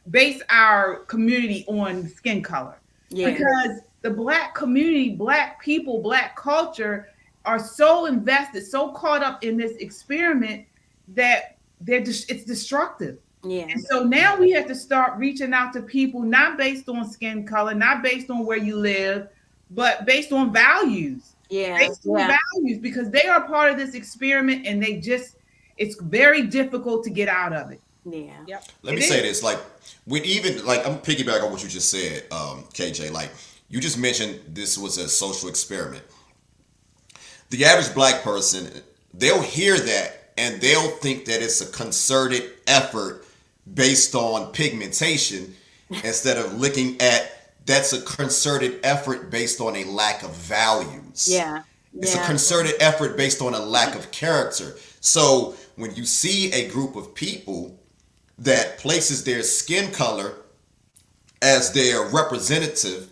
base our community on skin color, Yeah. because the black community, black people, black culture are so invested, so caught up in this experiment that it's destructive. Yeah. And so now we have to start reaching out to people, not based on skin color, not based on where you live, but based on values. Yeah. Based on Yeah. values, because they are part of this experiment, and it's very difficult to get out of it. Yeah. Yep. Let me say this, like, when even like I'm piggyback on what you just said, KJ. Like you just mentioned, this was a social experiment. The average black person, they'll hear that and they'll think that it's a concerted effort based on pigmentation, instead of looking at that's a concerted effort based on a lack of values. Yeah. It's a Yeah. concerted effort based on a lack of character. So when you see a group of people that places their skin color as their representative,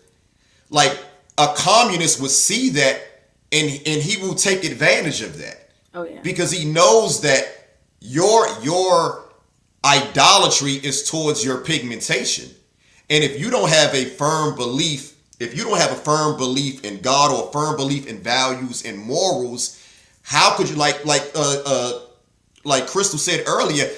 like a communist would see that, and he will take advantage of that, Oh yeah. because he knows that your idolatry is towards your pigmentation. And if you don't have a firm belief, if you don't have a firm belief in God or a firm belief in values and morals, how could you like Crystal said earlier,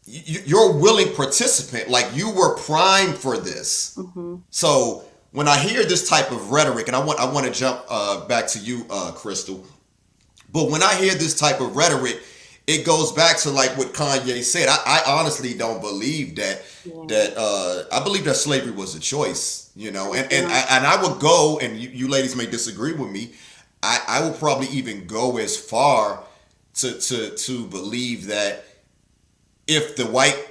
you're a willing participant, like you were primed for this. Mm-hmm. So when I hear this type of rhetoric, and I want to jump back to you, Crystal, but when I hear this type of rhetoric, it goes back to like what Kanye said. I honestly don't believe that I believe that slavery was a choice, and I would go, and you ladies may disagree with me. I will probably even go as far to believe that if the white,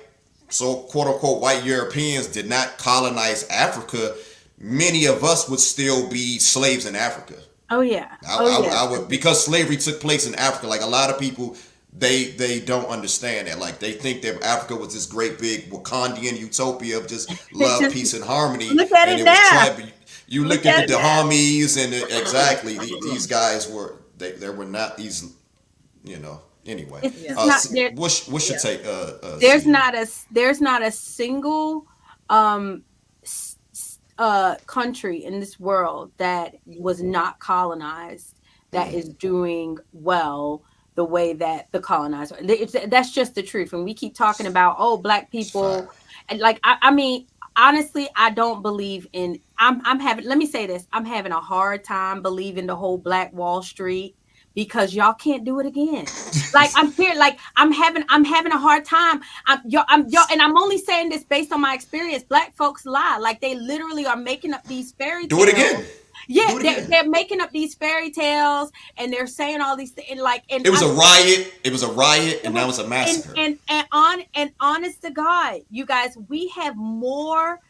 so quote unquote white Europeans did not colonize Africa, many of us would still be slaves in Africa. Oh yeah. I would, because slavery took place in Africa. Like a lot of people, they don't understand that. Like they think that Africa was this great big Wakandian utopia of just love, peace, and harmony. Look at and it was now. you look at the Dahomey's, and exactly these guys were they were not these, Anyway, It's not there. what's your take? There's Steve? not a single country in this world that was not colonized that is doing well the way that the colonizer. That's just the truth. And we keep talking about black people, and like I mean, honestly, I don't believe in. I'm having. Let me say this. I'm having a hard time believing the whole Black Wall Street, because y'all can't do it again. Like I'm here, like I'm having a hard time. And I'm only saying this based on my experience. Black folks lie. Like they literally are making up these fairy tales. Do it again. Yeah, they're making up these fairy tales, and they're saying all these things. And it was a riot. It was a riot, and that was a massacre. And honest to God, you guys, we have more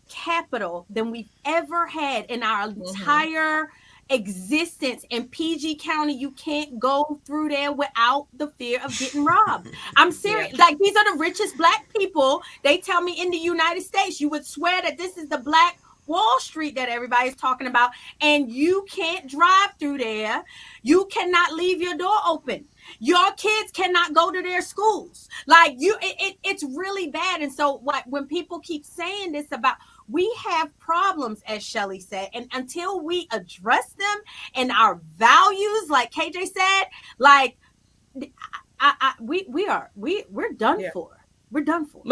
capital than we've ever had in our entire existence in PG County. You can't go through there without the fear of getting robbed. I'm Yeah. serious. Like, these are the richest black people. They tell me in the United States, you would swear that this is the black Wall Street that everybody's talking about, and you can't drive through there. You cannot leave your door open. Your kids cannot go to their schools. Like, it's really bad. And so what when people keep saying this about, we have problems, as Shelly said, and until we address them and our values, like KJ said, like, we're done Yeah. for. We're done for.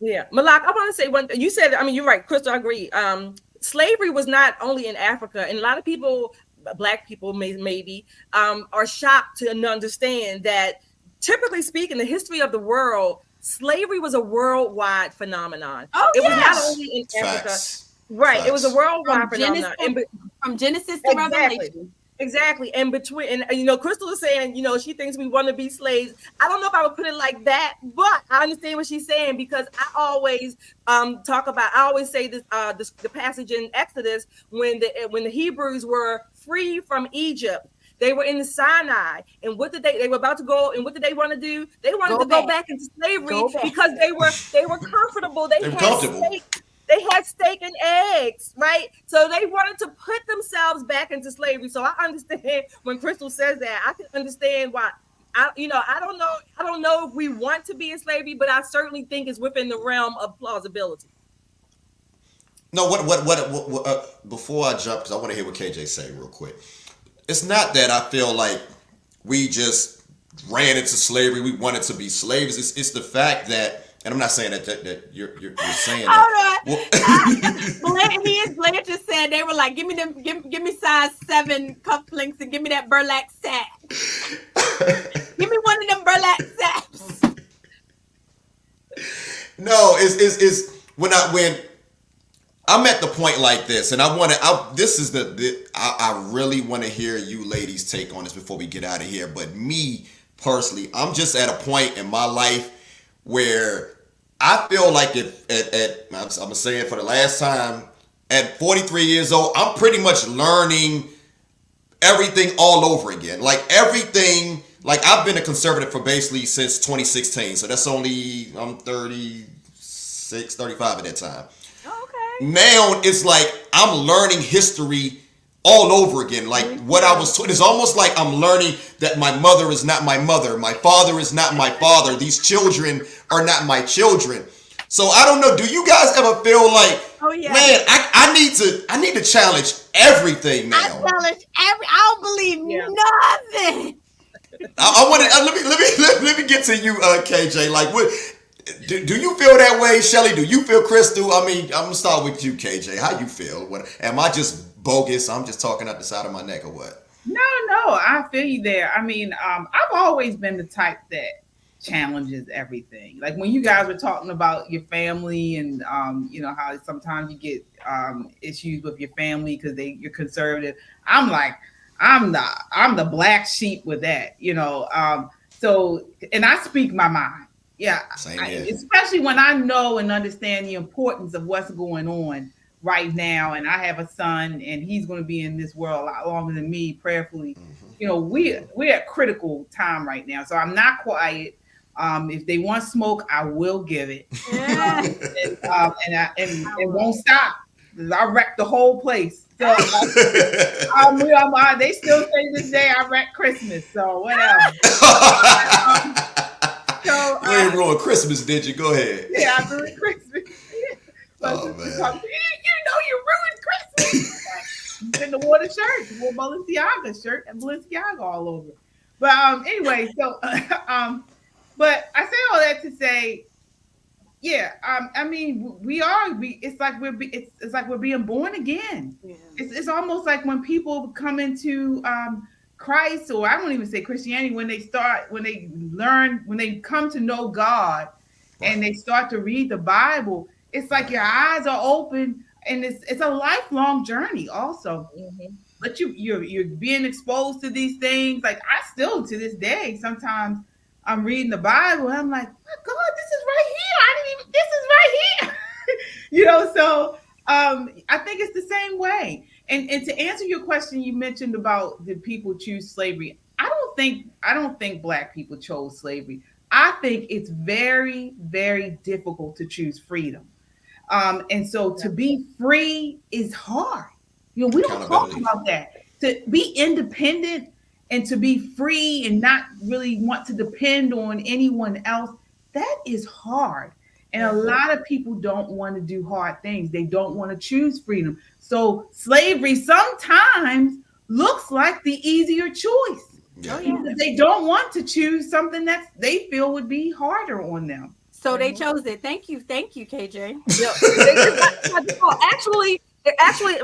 Yeah, Malak, I want to say one thing. You said, I mean, you're right, Crystal, I agree. Slavery was not only in Africa, and a lot of people, black people maybe, are shocked to understand that, typically speaking, the history of the world, slavery was a worldwide phenomenon. Oh, It was not yes. only in Africa. Facts. Right. It was a Facts. worldwide From phenomenon. From Genesis to Exactly. Revelation. Exactly. And between, and Crystal is saying, she thinks we want to be slaves. I don't know if I would put it like that, but I understand what she's saying, because I always I always say this, the passage in Exodus when the Hebrews were free from Egypt. They were in the Sinai, and what did they were about to go, and what did they want to do? They wanted to go back into slavery because they were comfortable. They were had comfortable. They had steak and eggs, right? So they wanted to put themselves back into slavery. So I understand when Crystal says that. I can understand why. I don't know if we want to be in slavery, but I certainly think it's within the realm of plausibility. No, before I jump, because I want to hear what KJ say real quick. It's not that I feel like we just ran into slavery. We wanted to be slaves. It's the fact that, and I'm not saying that you're saying that. Blair just said they were like, give me size 7 cufflinks and give me that burlap sack. Give me one of them burlap sacks. No, it's when I'm at the point like this, and I really want to hear you ladies take on this before we get out of here. But me personally, I'm just at a point in my life where I feel like I'm gonna say it for the last time, at 43 years old, I'm pretty much learning everything all over again. Like everything, like I've been a conservative for basically since 2016. So that's only, I'm 36, 35 at that time. Okay. Now it's like I'm learning history all over again. Like what I was told, it's almost like I'm learning that my mother is not my mother, my father is not my father, these children are not my children. So I don't know, do you guys ever feel like, man, I need to challenge everything now? I don't believe nothing. I want to let me get to you, KJ. Like, what do you feel that way, Shelly? Do you feel, Crystal? I mean, I'm gonna start with you, KJ. How you feel? What am I just bogus? I'm just talking out the side of my neck, or what? No, I feel you there. I mean, I've always been the type that challenges everything. Like when you guys were talking about your family and how sometimes you get issues with your family because you're conservative. I'm like, I'm the black sheep with that, so, and I speak my mind. Yeah. Same here. Especially when I know and understand the importance of what's going on right now. And I have a son and he's going to be in this world a lot longer than me, prayerfully. We're at critical time right now. So I'm not quiet. If they want smoke, I will give it. And it won't stop. I wrecked the whole place. So they still say this day I wrecked Christmas. So whatever. You ain't ruined Christmas, did you? Go ahead. Yeah, I ruined Christmas. Oh man. You ruined Christmas. In the water shirt, the Balenciaga shirt and Balenciaga all over. But anyway, so but I say all that to say, I mean, it's like we're being born again. Yeah. It's almost like when people come into Christ, or I won't even say Christianity, when they come to know God and they start to read the Bible, it's like your eyes are open, and it's a lifelong journey also. Mm-hmm. But you're being exposed to these things. Like I still to this day, sometimes I'm reading the Bible and I'm like, oh God, this is right here. So I think it's the same way. And to answer your question, you mentioned about did people choose slavery? I don't think black people chose slavery. I think it's very, very difficult to choose freedom. And so Yeah. to be free is hard. We don't talk Accountability. about that. To be independent and to be free and not really want to depend on anyone else, that is hard. And a Mhm. lot of people don't want to do hard things. They don't want to choose freedom. So slavery sometimes looks like the easier choice Oh Yeah. yeah. because they don't want to choose something that they feel would be harder on them. So they Mhm. chose it. Thank you, KJ. Yeah, it's not their fault. Actually,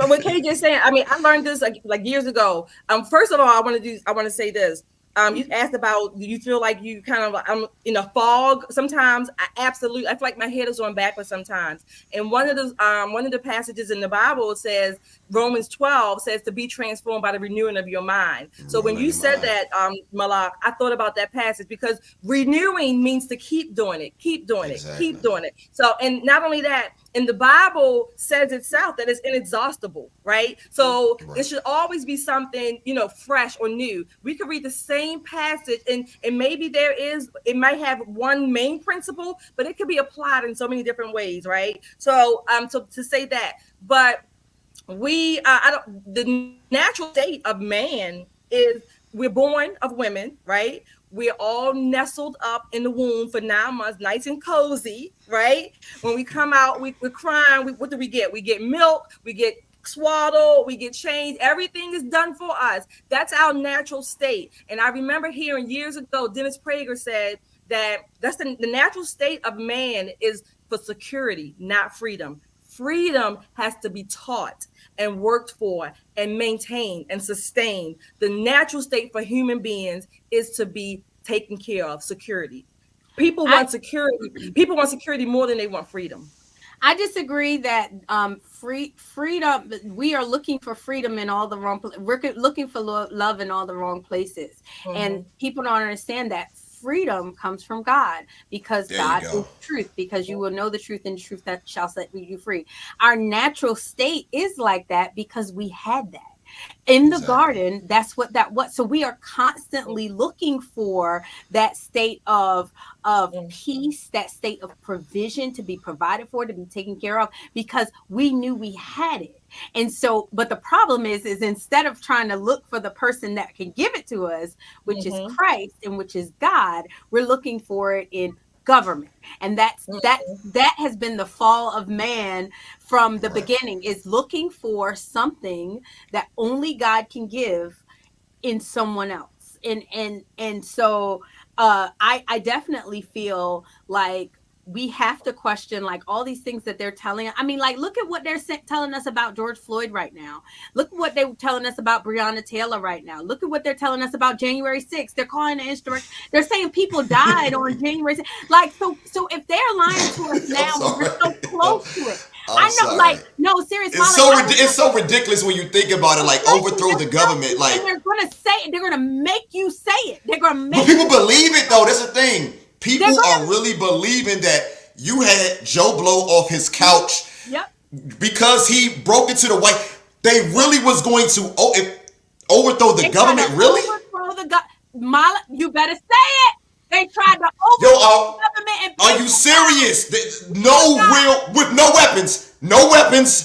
what KJ is saying, I mean, I learned this like years ago. First of all, I want to say this. You asked about, do you feel like you kind of I'm in a fog sometimes? I feel like my head is on backwards sometimes. And one of the passages in the Bible says Romans 12 says to be transformed by the renewing of your mind. So when Renewing of you your said mind. that, Malak, I thought about that passage because renewing means to keep doing it, keep doing it, keep Exactly. doing it. So, and not only that, and the Bible says itself that it's inexhaustible, right? So Right. it should always be something, fresh or new. We could read the same passage and maybe it might have one main principle, but it could be applied in so many different ways, right? So to say that, but I don't the natural state of man is we're born of women, right? We're all nestled up in the womb for 9 months, nice and cozy, right? When we come out, we're crying. What do we get? We get milk, we get swaddled, we get changed. Everything is done for us. That's our natural state. And I remember hearing years ago, Dennis Prager said that that's the natural state of man is for security, not freedom. Freedom has to be taught and worked for and maintained and sustained. The natural state for human beings is to be taken care of, security. People I want security. People want security more than they want freedom. I disagree that freedom. We are looking for freedom in all the wrong. We're looking for love in all the wrong places, and Mhm. people don't understand that freedom comes from God because There you God go. is truth. Because you will know the truth, and the truth that shall set you free. Our natural state is like that because we had that in the Exactly. garden. That's what that was. So we are constantly looking for that state of Mhm. peace, that state of provision to be provided for, to be taken care of, because we knew we had it. And so, but the problem is instead of trying to look for the person that can give it to us, which is Mhm. Christ and which is God, we're looking for it in government. And that has been the fall of man from the Right. beginning, is looking for something that only God can give in someone else. And so I definitely feel like we have to question like all these things that they're telling. I mean, like, look at what they're telling us about George Floyd right now. Look at what they're telling us about Breonna Taylor right now. Look at what they're telling us about January 6th. They're calling it insurrection. They're saying people died on January 6th. Like, so if they're lying to us I'm now when we're sorry. so close to it, I'm I know, sorry. like, no, serious, Molly, I was It's so ridiculous when you think about it. Like exactly. overthrow They're the government. telling you, and Like, they're gonna say it. They're gonna make you say it. They're gonna but make people you. believe it though. That's the thing. They're People are gonna. really believing that you had Joe Blow off his Mhm. couch Yep. because he broke into the white. They really was going to overthrow the They tried government. to Really? overthrow the government. Mala, you better say it. They tried to Yo, overthrow the government, and are you people died. serious? People No died. real with no weapons,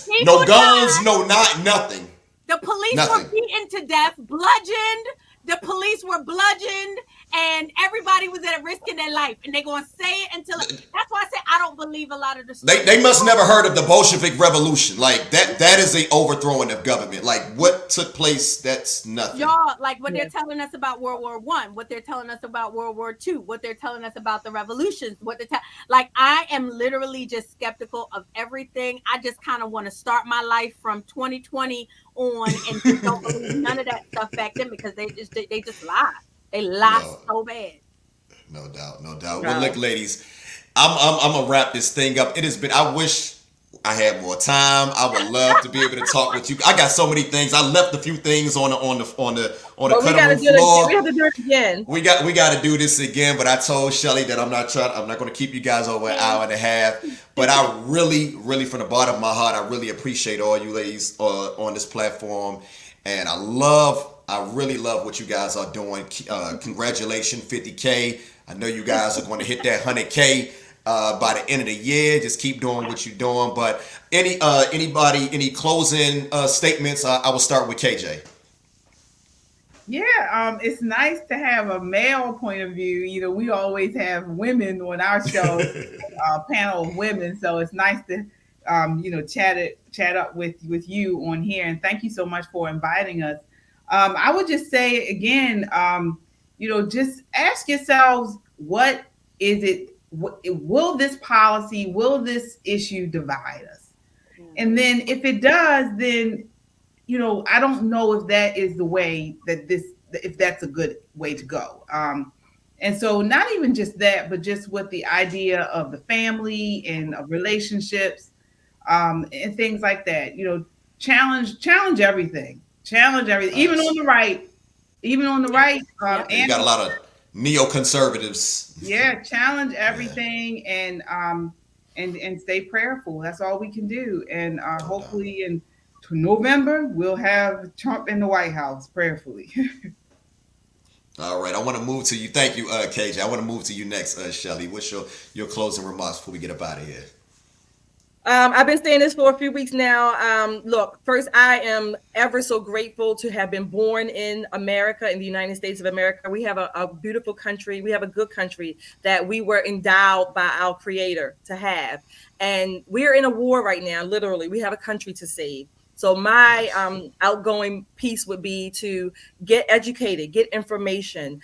People no guns, died. no not nothing, The police were nothing. beaten to death, bludgeoned. The police were bludgeoned, and everybody was at a risk in their life. And they're gonna say it until. That's why I say I don't believe a lot of the stories. They must never heard of the Bolshevik Revolution. Like that is a overthrowing of government. Like what took place? That's nothing. Y'all, like what they're Yeah. telling us about World War I, what they're telling us about World War II, what they're telling us about the revolutions, what they're like, I am literally just skeptical of everything. I just kind of want to start my life from 2020 on and just don't believe none of that stuff back then, because they just lie. They lie No, so bad. no doubt, no doubt. Well, look, No. ladies, I'm gonna wrap this thing up. It has been. I wish I had more time. I would love to be able to talk with you. I got so many things. I left a few things on the But we cutting gotta room do it. floor. We have to do it again. We got to do this again. But I told Shelly that I'm not going to keep you guys over an hour and a half. But I really, really, from the bottom of my heart, I really appreciate all you ladies on this platform, and I really love what you guys are doing. Congratulations, 50K. I know you guys are going to hit that 100K by the end of the year. Just keep doing what you're doing. But any closing statements? I will start with KJ. Yeah, it's nice to have a male point of view. We always have women on our show, a panel of women. So it's nice to, chat up with you on here. And thank you so much for inviting us. I would just say again, just ask yourselves, what is it? Will this policy, will this issue divide us? And then if it does, then I don't know if that is the way if that's a good way to go. And so not even just that, but just with the idea of the family and of relationships, and things like that. Challenge everything. Challenge everything, even on the right. Even on the right. You got a lot of neoconservatives. Yeah, challenge everything and stay prayerful. That's all we can do. And hopefully in November, we'll have Trump in the White House, prayerfully. All right, I want to move to you. Thank you, KJ. I want to move to you next, Shelly. What's your closing remarks before we get up out of here? I've been saying this for a few weeks now. Look, first, I am ever so grateful to have been born in America, in the United States of America. We have a beautiful country. We have a good country that we were endowed by our Creator to have. And we're in a war right now, literally. We have a country to save. So my outgoing piece would be to get educated, get information,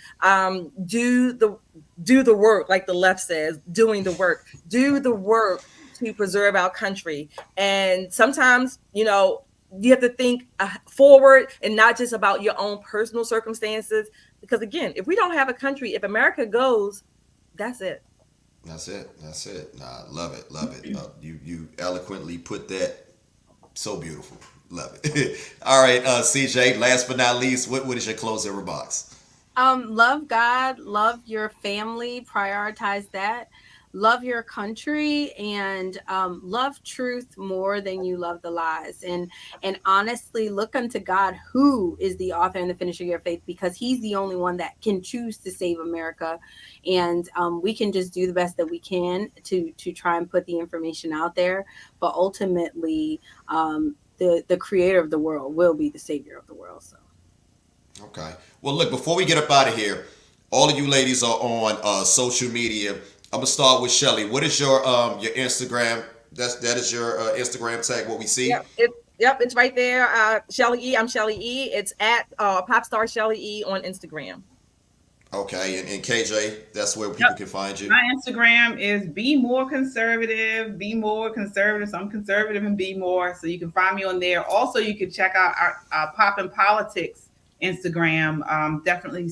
do the work, like the left says, doing the work, do the work to preserve our country. And sometimes, you have to think forward and not just about your own personal circumstances. Because again, if we don't have a country, if America goes, that's it. That's it. Nah, love it. You eloquently put that. So beautiful. Love it. All right, CJ, last but not least, what is your closing remarks? Love God, love your family, prioritize that. Love your country, and love truth more than you love the lies. And honestly, look unto God, who is the author and the finisher of your faith, because he's the only one that can choose to save America. And we can just do the best that we can to try and put the information out there. But ultimately, the creator of the world will be the savior of the world. So. Okay. Well, look, before we get up out of here, all of you ladies are on social media. I'm gonna start with Shelly. What is your Instagram? That is your Instagram tag. What we see? Yep, it's right there. Shelly E. I'm Shelly E. It's at Popstar Shelly E on Instagram. Okay, and KJ, that's where people can find you. My Instagram is Be More Conservative. Be More Conservative. So I'm conservative and be more. So you can find me on there. Also, you can check out our Pop and Politics Instagram. Definitely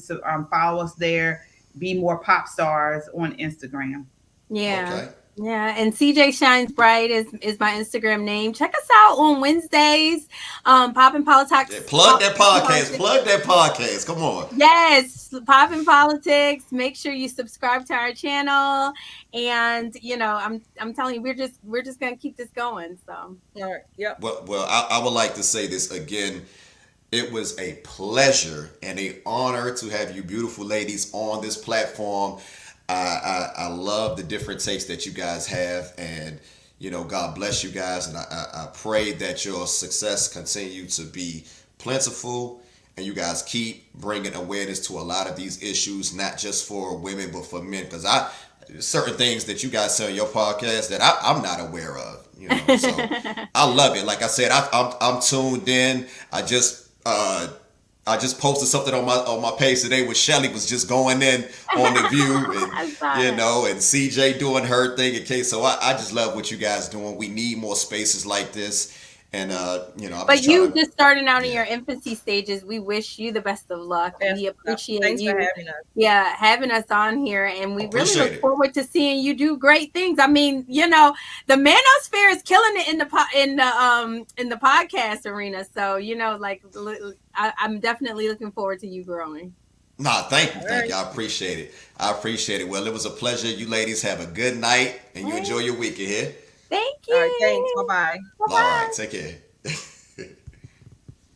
follow us there. Be More Pop Stars on Instagram. Yeah. Okay. Yeah, and CJ Shines Bright is my Instagram name. Check us out on Wednesdays. Poppin' Politics. Yeah, plug that podcast. Come on. Yes, Poppin' Politics. Make sure you subscribe to our channel. And I'm telling you, we're just gonna keep this going. So all right. Yep. Well, I would like to say this again. It was a pleasure and an honor to have you beautiful ladies on this platform. I love the different takes that you guys have, and God bless you guys, and I pray that your success continue to be plentiful, and you guys keep bringing awareness to a lot of these issues, not just for women but for men, because certain things that you guys say on your podcast that I'm not aware of, so I love it. Like I said, I'm tuned in. I just posted something on my page today where Shelly was just going in on The View, and and CJ doing her thing. Okay, so I just love what you guys doing. We need more spaces like this, And I'll be But you trying to. just starting out in Yeah. your infancy stages. We wish you the best of luck. Yes, We appreciate thanks for you, having us. yeah, having us on here, and we really Appreciate look it. forward to seeing you do great things. I mean, the manosphere is killing it in the podcast arena. So I'm definitely looking forward to you growing. Nah, thank you, All thank right. you. I appreciate it. I appreciate it. Well, it was a pleasure. You ladies have a good night, and you enjoy your week ahead. Thank All right, thanks. you. Bye bye. Bye All right, bye. take care.